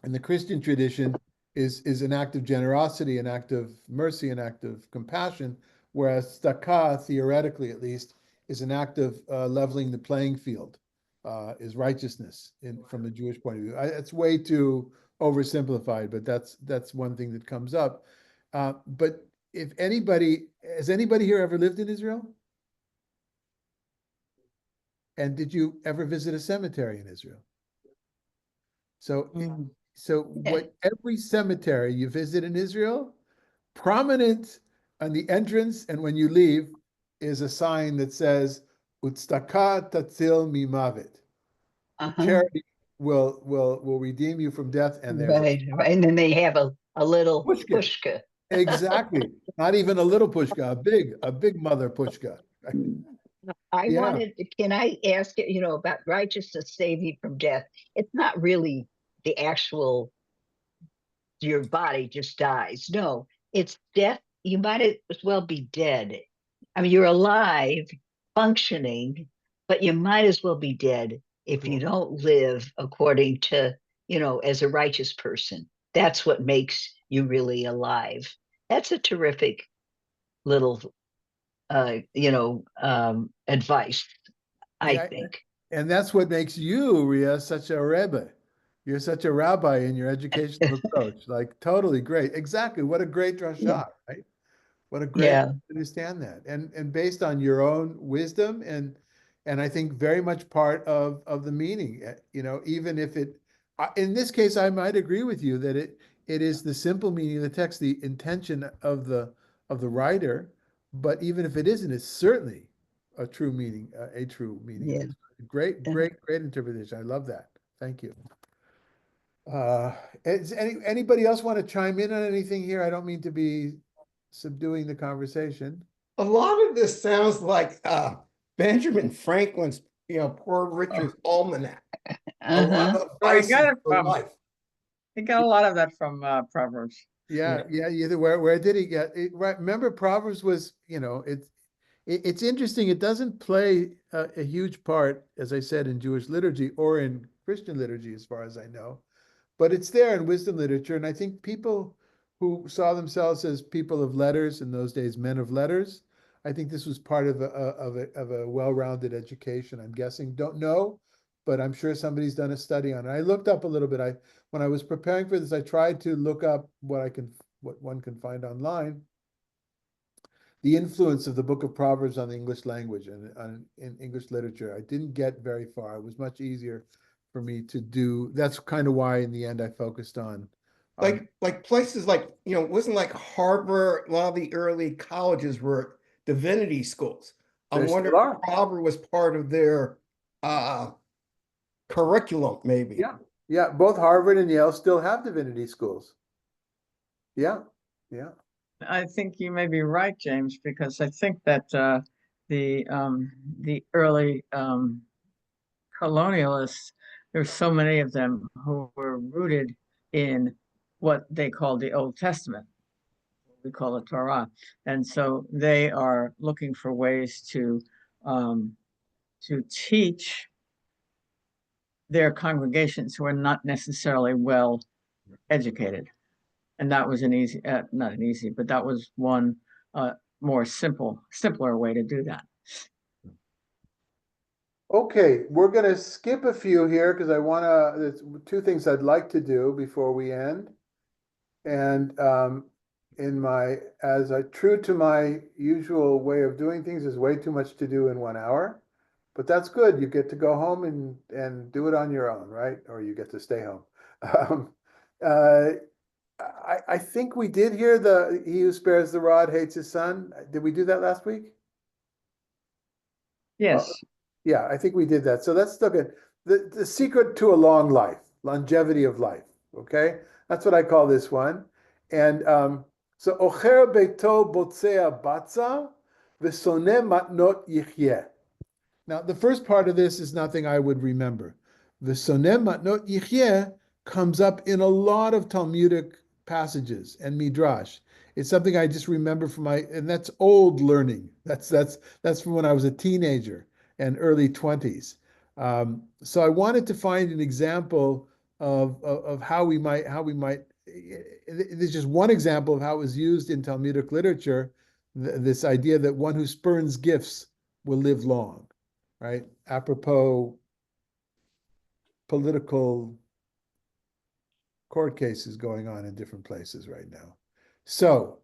and the Christian tradition is an act of generosity, an act of mercy, an act of compassion, whereas tzedakah, theoretically at least, is an act of leveling the playing field, is righteousness from a Jewish point of view. It's way too oversimplified, but that's one thing that comes up. But has anybody here ever lived in Israel? And did you ever visit a cemetery in Israel? So, what every cemetery you visit in Israel, prominent on the entrance and when you leave, is a sign that says "Utstaka tatzil mimavet." Charity will redeem you from death, and there's Right. And then they have a little Pushka. pushka. exactly not even a little pushka, a big mother pushka. Yeah. Can I ask you, about righteousness save you from death? It's not really the actual, your body just dies. No, it's death. You might as well be dead. I mean, you're alive, functioning, but you might as well be dead if you don't live according to, as a righteous person. That's what makes you really alive. That's a terrific little advice, I think. And that's what makes you, Ria, such a Rebbe. You're such a rabbi in your educational approach. Like totally great. Exactly. What a great drasha, right? What a great way to understand that. And based on your own wisdom and I think very much part of the meaning, even if in this case, I might agree with you that it is the simple meaning of the text, the intention of the writer. But even if it isn't, it's certainly a true meaning, Yeah. Great interpretation. I love that. Thank you. Does anybody else want to chime in on anything here? I don't mean to be subduing the conversation. A lot of this sounds like Benjamin Franklin's, Poor Richard's Almanac. A lot of advice for life. He got a lot of that from Proverbs. Yeah. Where did he get it? Right. Remember, Proverbs was, It's interesting. It doesn't play a huge part, as I said, in Jewish liturgy or in Christian liturgy, as far as I know, but it's there in wisdom literature. And I think people who saw themselves as people of letters in those days, men of letters, I think this was part of a well-rounded education. I'm guessing, don't know, but I'm sure somebody's done a study on it. I looked up a little bit. When I was preparing for this, I tried to look up what one can find online, the influence of the Book of Proverbs on the English language and in English literature. I didn't get very far. It was much easier for me to do. That's kind of why in the end I focused on Like places like, it wasn't like Harvard, a lot of the early colleges were divinity schools. There I'm still wondering are. if Harvard was part of their curriculum, maybe. Yeah. Yeah. Both Harvard and Yale still have divinity schools. Yeah. Yeah. I think you may be right, James, because I think that the early colonialists, there's so many of them who were rooted in what they called the Old Testament. We call it Torah, and so they are looking for ways to teach their congregations who are not necessarily well educated. And that was an easy, not an easy, but that was one more simpler way to do that. Okay, we're going to skip a few here because there's two things I'd like to do before we end. And true to my usual way of doing things, is way too much to do in 1 hour. But that's good. You get to go home and do it on your own, right? Or you get to stay home. I think we did hear he who spares the rod hates his son. Did we do that last week? Yes. Yeah, I think we did that. So that's still good. The secret to a long life, longevity of life. Okay, that's what I call this one. And so ocher beito botzea batza v'soneh matnot yichyeh. Now, the first part of this is nothing I would remember. V'soneh matnot yichyeh comes up in a lot of Talmudic passages and midrash. It's something I just remember and that's old learning. That's from when I was a teenager and early 20s. So I wanted to find an example of how we might. There's just one example of how it was used in Talmudic literature. This idea that one who spurns gifts will live long, right? Apropos political court cases going on in different places right now. So,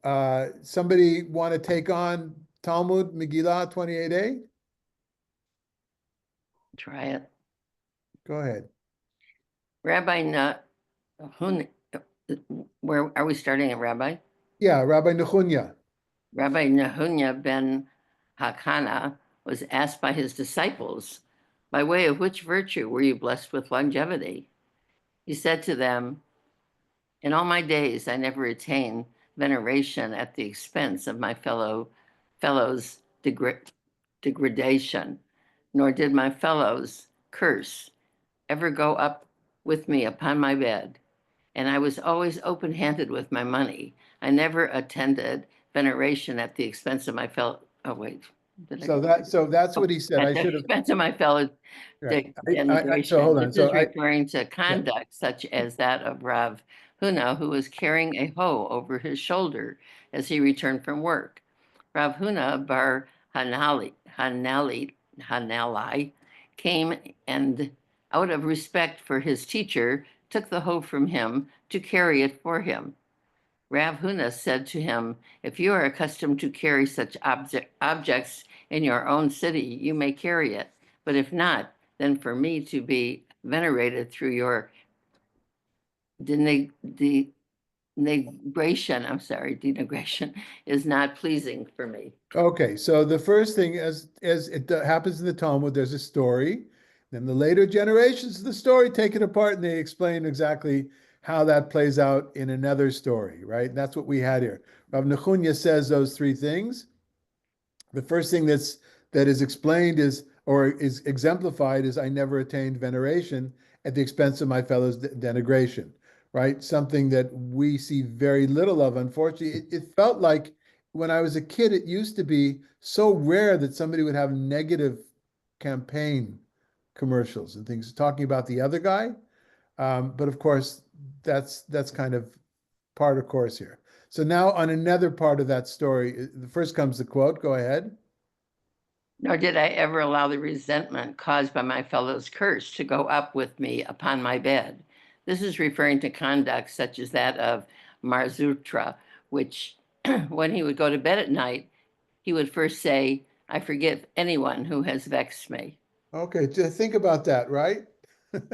somebody want to take on Talmud Megillah 28a? Try it. Go ahead. Rabbi where are we starting at, Rabbi? Yeah, Rabbi Nechunya. Rabbi Nehunya ben Hakana was asked by his disciples, by way of which virtue were you blessed with longevity? He said to them, in all my days, I never attained veneration at the expense of my fellows' degradation, nor did my fellows' curse ever go up with me upon my bed. And I was always open-handed with my money. I never attended veneration at the expense of my fellow. Oh wait. So that's what he said. At I the should have. expense of my fellow Right. denigration. So hold on. This is So referring to conduct such as that of Rav Huna, who was carrying a hoe over his shoulder as he returned from work. Rav Huna bar Hanali came and, out of respect for his teacher, took the hoe from him to carry it for him. Rav Huna said to him, if you are accustomed to carry such objects in your own city, you may carry it. But if not, then for me to be venerated through your denigration is not pleasing for me. Okay, so the first thing, as it happens in the Talmud, there's a story. Then the later generations of the story take it apart and they explain exactly how that plays out in another story, right? And that's what we had here. Rav Nechunya says those three things. The first thing that is explained is exemplified is I never attained veneration at the expense of my fellows' denigration, right? Something that we see very little of, unfortunately. It felt like when I was a kid, it used to be so rare that somebody would have negative campaign commercials and things talking about the other guy. But of course, that's kind of part of course here. So now on another part of that story, first comes the quote. Go ahead. Nor did I ever allow the resentment caused by my fellow's curse to go up with me upon my bed. This is referring to conduct such as that of Marzutra, which when he would go to bed at night, he would first say, I forgive anyone who has vexed me. Okay, to think about that, right? It's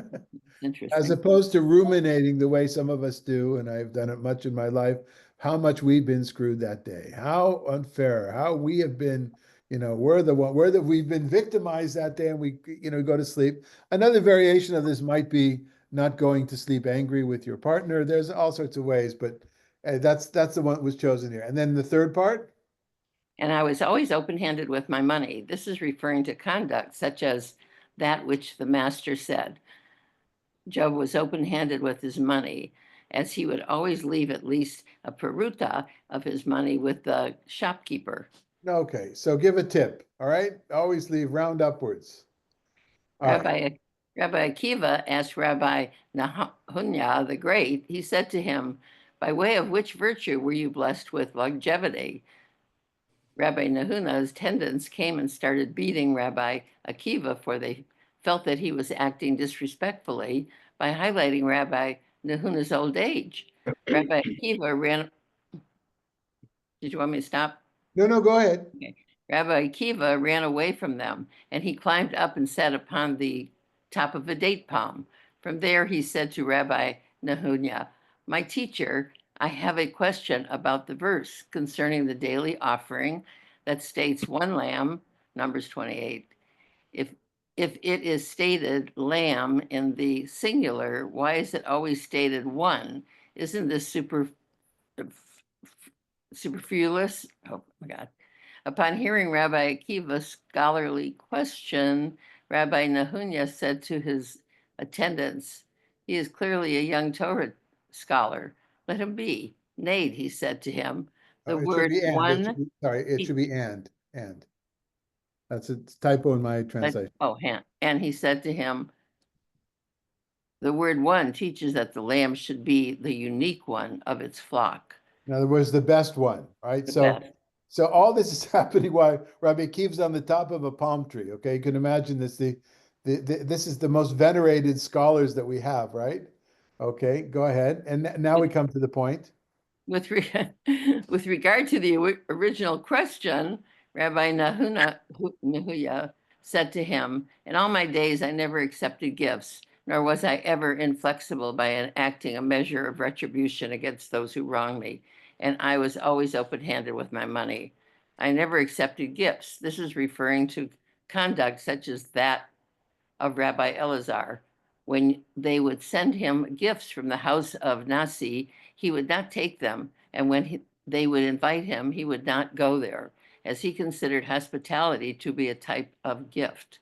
interesting. As opposed to ruminating the way some of us do, and I've done it much in my life, how much we've been screwed that day, how unfair, how we have been, we've been victimized that day, and we, go to sleep. Another variation of this might be not going to sleep angry with your partner. There's all sorts of ways, but that's the one that was chosen here. And then the third part. And I was always open-handed with my money. This is referring to conduct such as that which the master said. Job was open-handed with his money, as he would always leave at least a peruta of his money with the shopkeeper. Okay, so give a tip, all right? Always leave round upwards. All right. Rabbi Akiva asked Rabbi Nahunya the Great, he said to him, by way of which virtue were you blessed with longevity? Rabbi Nahunya's attendants came and started beating Rabbi Akiva, for they felt that he was acting disrespectfully by highlighting Rabbi Nahunya's old age. Rabbi Akiva ran. Did you want me to stop? No, go ahead. Okay. Rabbi Akiva ran away from them, and he climbed up and sat upon the top of a date palm. From there, he said to Rabbi Nahunya, my teacher, I have a question about the verse concerning the daily offering that states one lamb, Numbers 28. If it is stated lamb in the singular, why is it always stated one? Isn't this superfluous? Oh my God. Upon hearing Rabbi Akiva's scholarly question, Rabbi Nahunya said to his attendants, he is clearly a young Torah scholar. Let him be. Nay, he said to him, the word one. It should be and. That's a typo in my translation. And he said to him, the word one teaches that the lamb should be the unique one of its flock. In other words, the best one, right? Best. So all this is happening while Rabbi Akiva's on the top of a palm tree. Okay, you can imagine this. This is the most venerated scholars that we have, right? Okay, go ahead. And now we come to the point. With regard to the original question, Rabbi Nahunya said to him, in all my days I never accepted gifts, nor was I ever inflexible by enacting a measure of retribution against those who wronged me. And I was always open-handed with my money. I never accepted gifts. This is referring to conduct such as that of Rabbi Lazar. When they would send him gifts from the house of Nasi, he would not take them. And when they would invite him, he would not go there, as he considered hospitality to be a type of gift.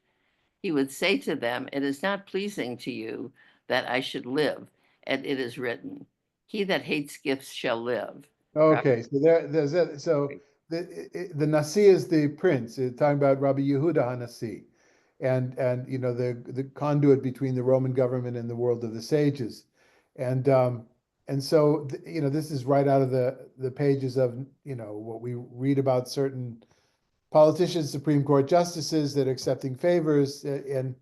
He would say to them, it is not pleasing to you that I should live, and it is written, he that hates gifts shall live. Okay, so there's that. So the Nasi is the prince. It's talking about Rabbi Yehuda HaNasi, and the conduit between the Roman government and the world of the sages, and so this is right out of the pages of what we read about certain politicians, Supreme Court justices that are accepting favors, and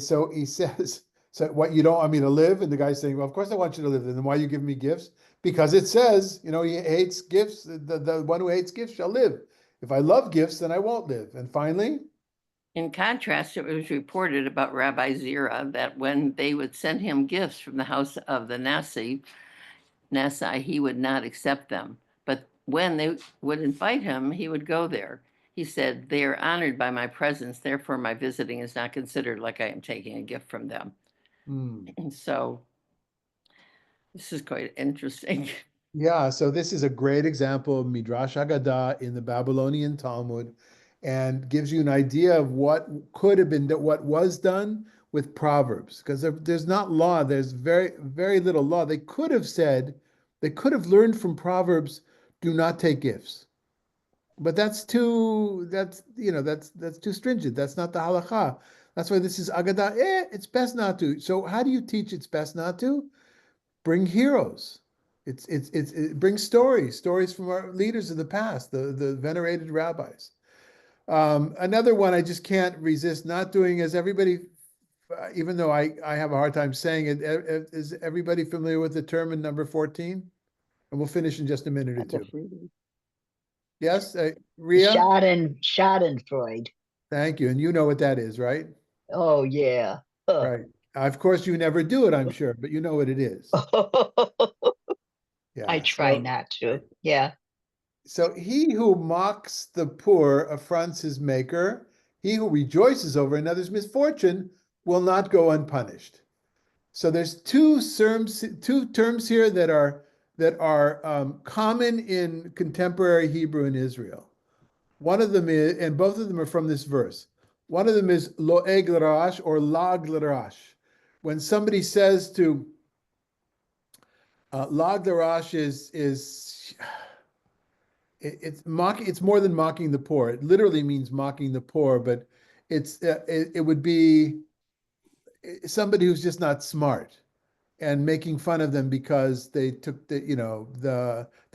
so he says, so what, you don't want me to live? And the guy's saying, well, of course I want you to live. And then why are you giving me gifts? Because it says, he hates gifts. The one who hates gifts shall live. If I love gifts, then I won't live. And finally, in contrast, it was reported about Rabbi Zira that when they would send him gifts from the house of the Nasi, he would not accept them. But when they would invite him, he would go there. He said, they are honored by my presence, therefore my visiting is not considered like I am taking a gift from them. And so this is quite interesting. Yeah, so this is a great example of Midrash Haggadah in the Babylonian Talmud, and gives you an idea of what could have been, what was done with Proverbs, because there's not law, there's very, very little law. They could have learned from Proverbs, do not take gifts. But that's too, that's too stringent. That's not the halacha. That's why this is Agadah. It's best not to. So how do you teach it's best not to? Bring heroes. It brings stories from our leaders of the past, the venerated rabbis. Another one I just can't resist not doing is everybody, even though I have a hard time saying it, is everybody familiar with the term in number 14? And we'll finish in just a minute or two. Yes, Ria? Schadenfreude. Thank you. And you know what that is, right? Oh, yeah. Right. Of course, you never do it, I'm sure, but you know what it is. Yeah. I try not to. Yeah. So he who mocks the poor affronts his maker. He who rejoices over another's misfortune will not go unpunished. So there's two terms here that are common in contemporary Hebrew in Israel. One of them is, and both of them are from this verse. One of them is lo'eg l'rash or lag l'rash. When somebody says to lag l'rash it's more than mocking the poor. It literally means mocking the poor, but it would be somebody who's just not smart and making fun of them because they took they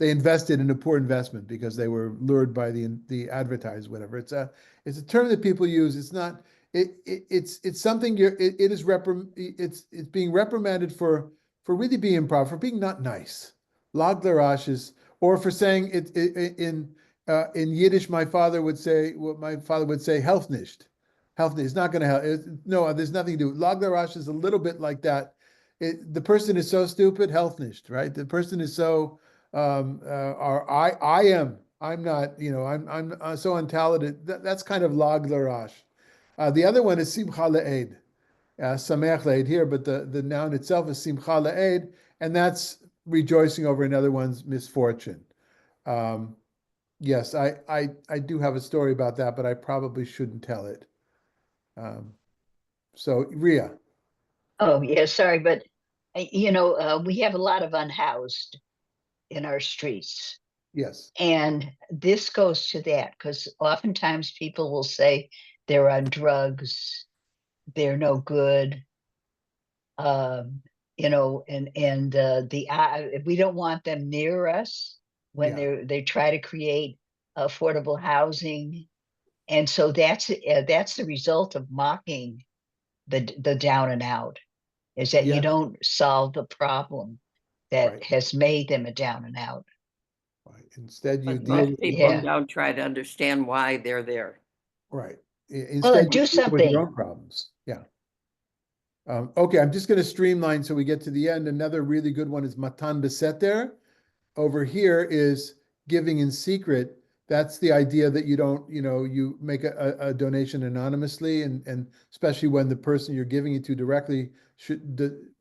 invested in a poor investment because they were lured by the advertise, whatever. It's a term that people use. It's not it's something it's being reprimanded for really being improper, for being not nice. Lag l'rash is, or for saying it in Yiddish, my father would say helf nicht. Helf nicht. It's not going to help. No, there's nothing to do. Lag l'rash is a little bit like that. The person is so stupid, health nicht, right? The person is so, I'm not, I'm so untalented. That's kind of lag l'rash. The other one is simcha le'ed, sameach le'ed here, but the noun itself is simcha le'ed, and that's rejoicing over another one's misfortune. Yes, I do have a story about that, but I probably shouldn't tell it. So Ria. Oh, yeah, sorry, but we have a lot of unhoused in our streets. Yes. And this goes to that because oftentimes people will say they're on drugs, they're no good, and we don't want them near us when they try to create affordable housing, and so that's the result of mocking the down and out, is that you don't solve the problem that has made them a down and out. Right. Instead, you most people don't try to understand why they're there. Right. Instead, do you deal with your something. own problems. Yeah. Okay, I'm just going to streamline so we get to the end. Another really good one is matan beseter. Over here is giving in secret. That's the idea that you don't, you make a donation anonymously, and especially when the person you're giving it to directly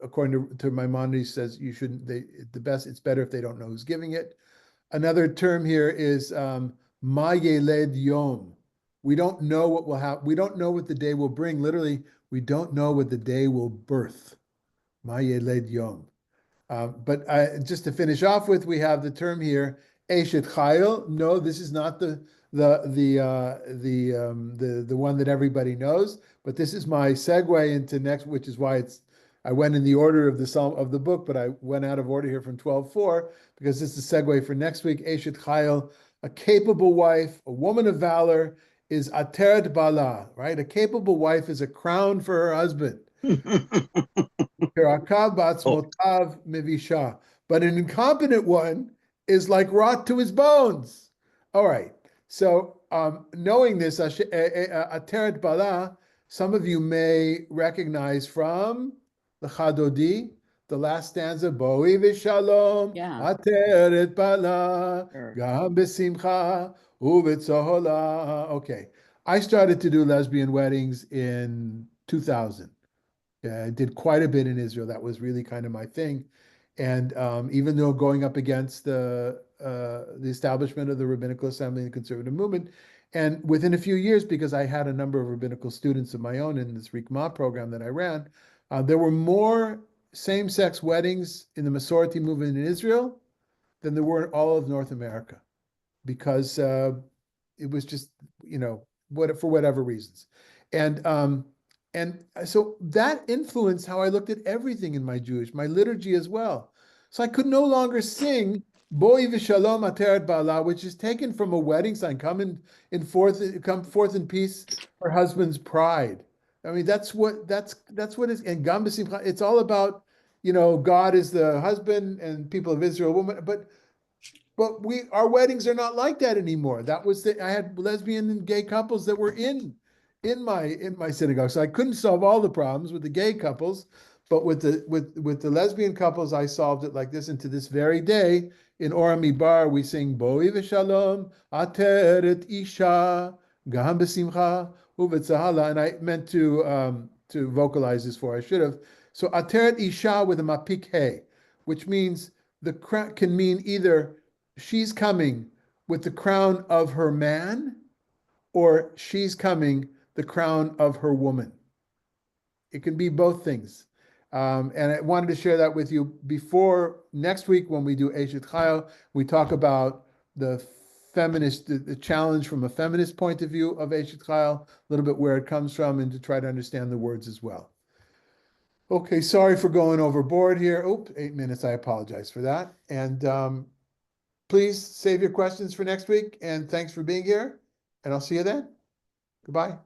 according to Maimonides, says you shouldn't. It's better if they don't know who's giving it. Another term here is ma yeled yom. We don't know what will happen. We don't know what the day will bring. Literally, we don't know what the day will birth. Ma yeled yom. But just to finish off with, we have the term here, Eshet Chayil. No, this is not the one that everybody knows, but this is my segue into next, which is why I went in the order of the psalm of the book, but I went out of order here from 12:4 because this is a segue for next week. Eshet Chayil, a capable wife, a woman of valor, is ateret bala, right? A capable wife is a crown for her husband. But an incompetent one is like rot to his bones. All right. So knowing this, ateret bala, some of you may recognize from the Chadodi, the last stanza, Boi v'shalom, ateret bala, gam b'simcha, u'v'tzohola. Okay. I started to do lesbian weddings in 2000. I did quite a bit in Israel. That was really kind of my thing. And even though going up against the establishment of the Rabbinical Assembly and Conservative Movement, and within a few years, because I had a number of rabbinical students of my own in this Rikma program that I ran, there were more same-sex weddings in the Masorti movement in Israel than there were in all of North America, because it was just, for whatever reasons. And so that influenced how I looked at everything in my liturgy as well. So I could no longer sing Boi v'shalom ateret ba'ala, which is taken from a wedding sign, come forth in peace, her husband's pride. I mean, that's what is, and Gam b'simcha, it's all about, God is the husband and people of Israel, woman, but our weddings are not like that anymore. I had lesbian and gay couples that were in my synagogue. So I couldn't solve all the problems with the gay couples, but with the lesbian couples, I solved it like this. And to this very day, in Orami Bar, we sing Boi v'shalom ateret isha gam b'simcha u'v'tzahala. And I meant to vocalize this for. I should have. So ateret isha with a mapik he, which means the crown can mean either she's coming with the crown of her man, or she's coming the crown of her woman. It can be both things. And I wanted to share that with you before next week when we do Eshet Chayil. We talk about the challenge from a feminist point of view of Eshet Chayil, a little bit where it comes from, and to try to understand the words as well. Okay, sorry for going overboard here. 8 minutes, I apologize for that. And please save your questions for next week, and thanks for being here, and I'll see you then. Goodbye.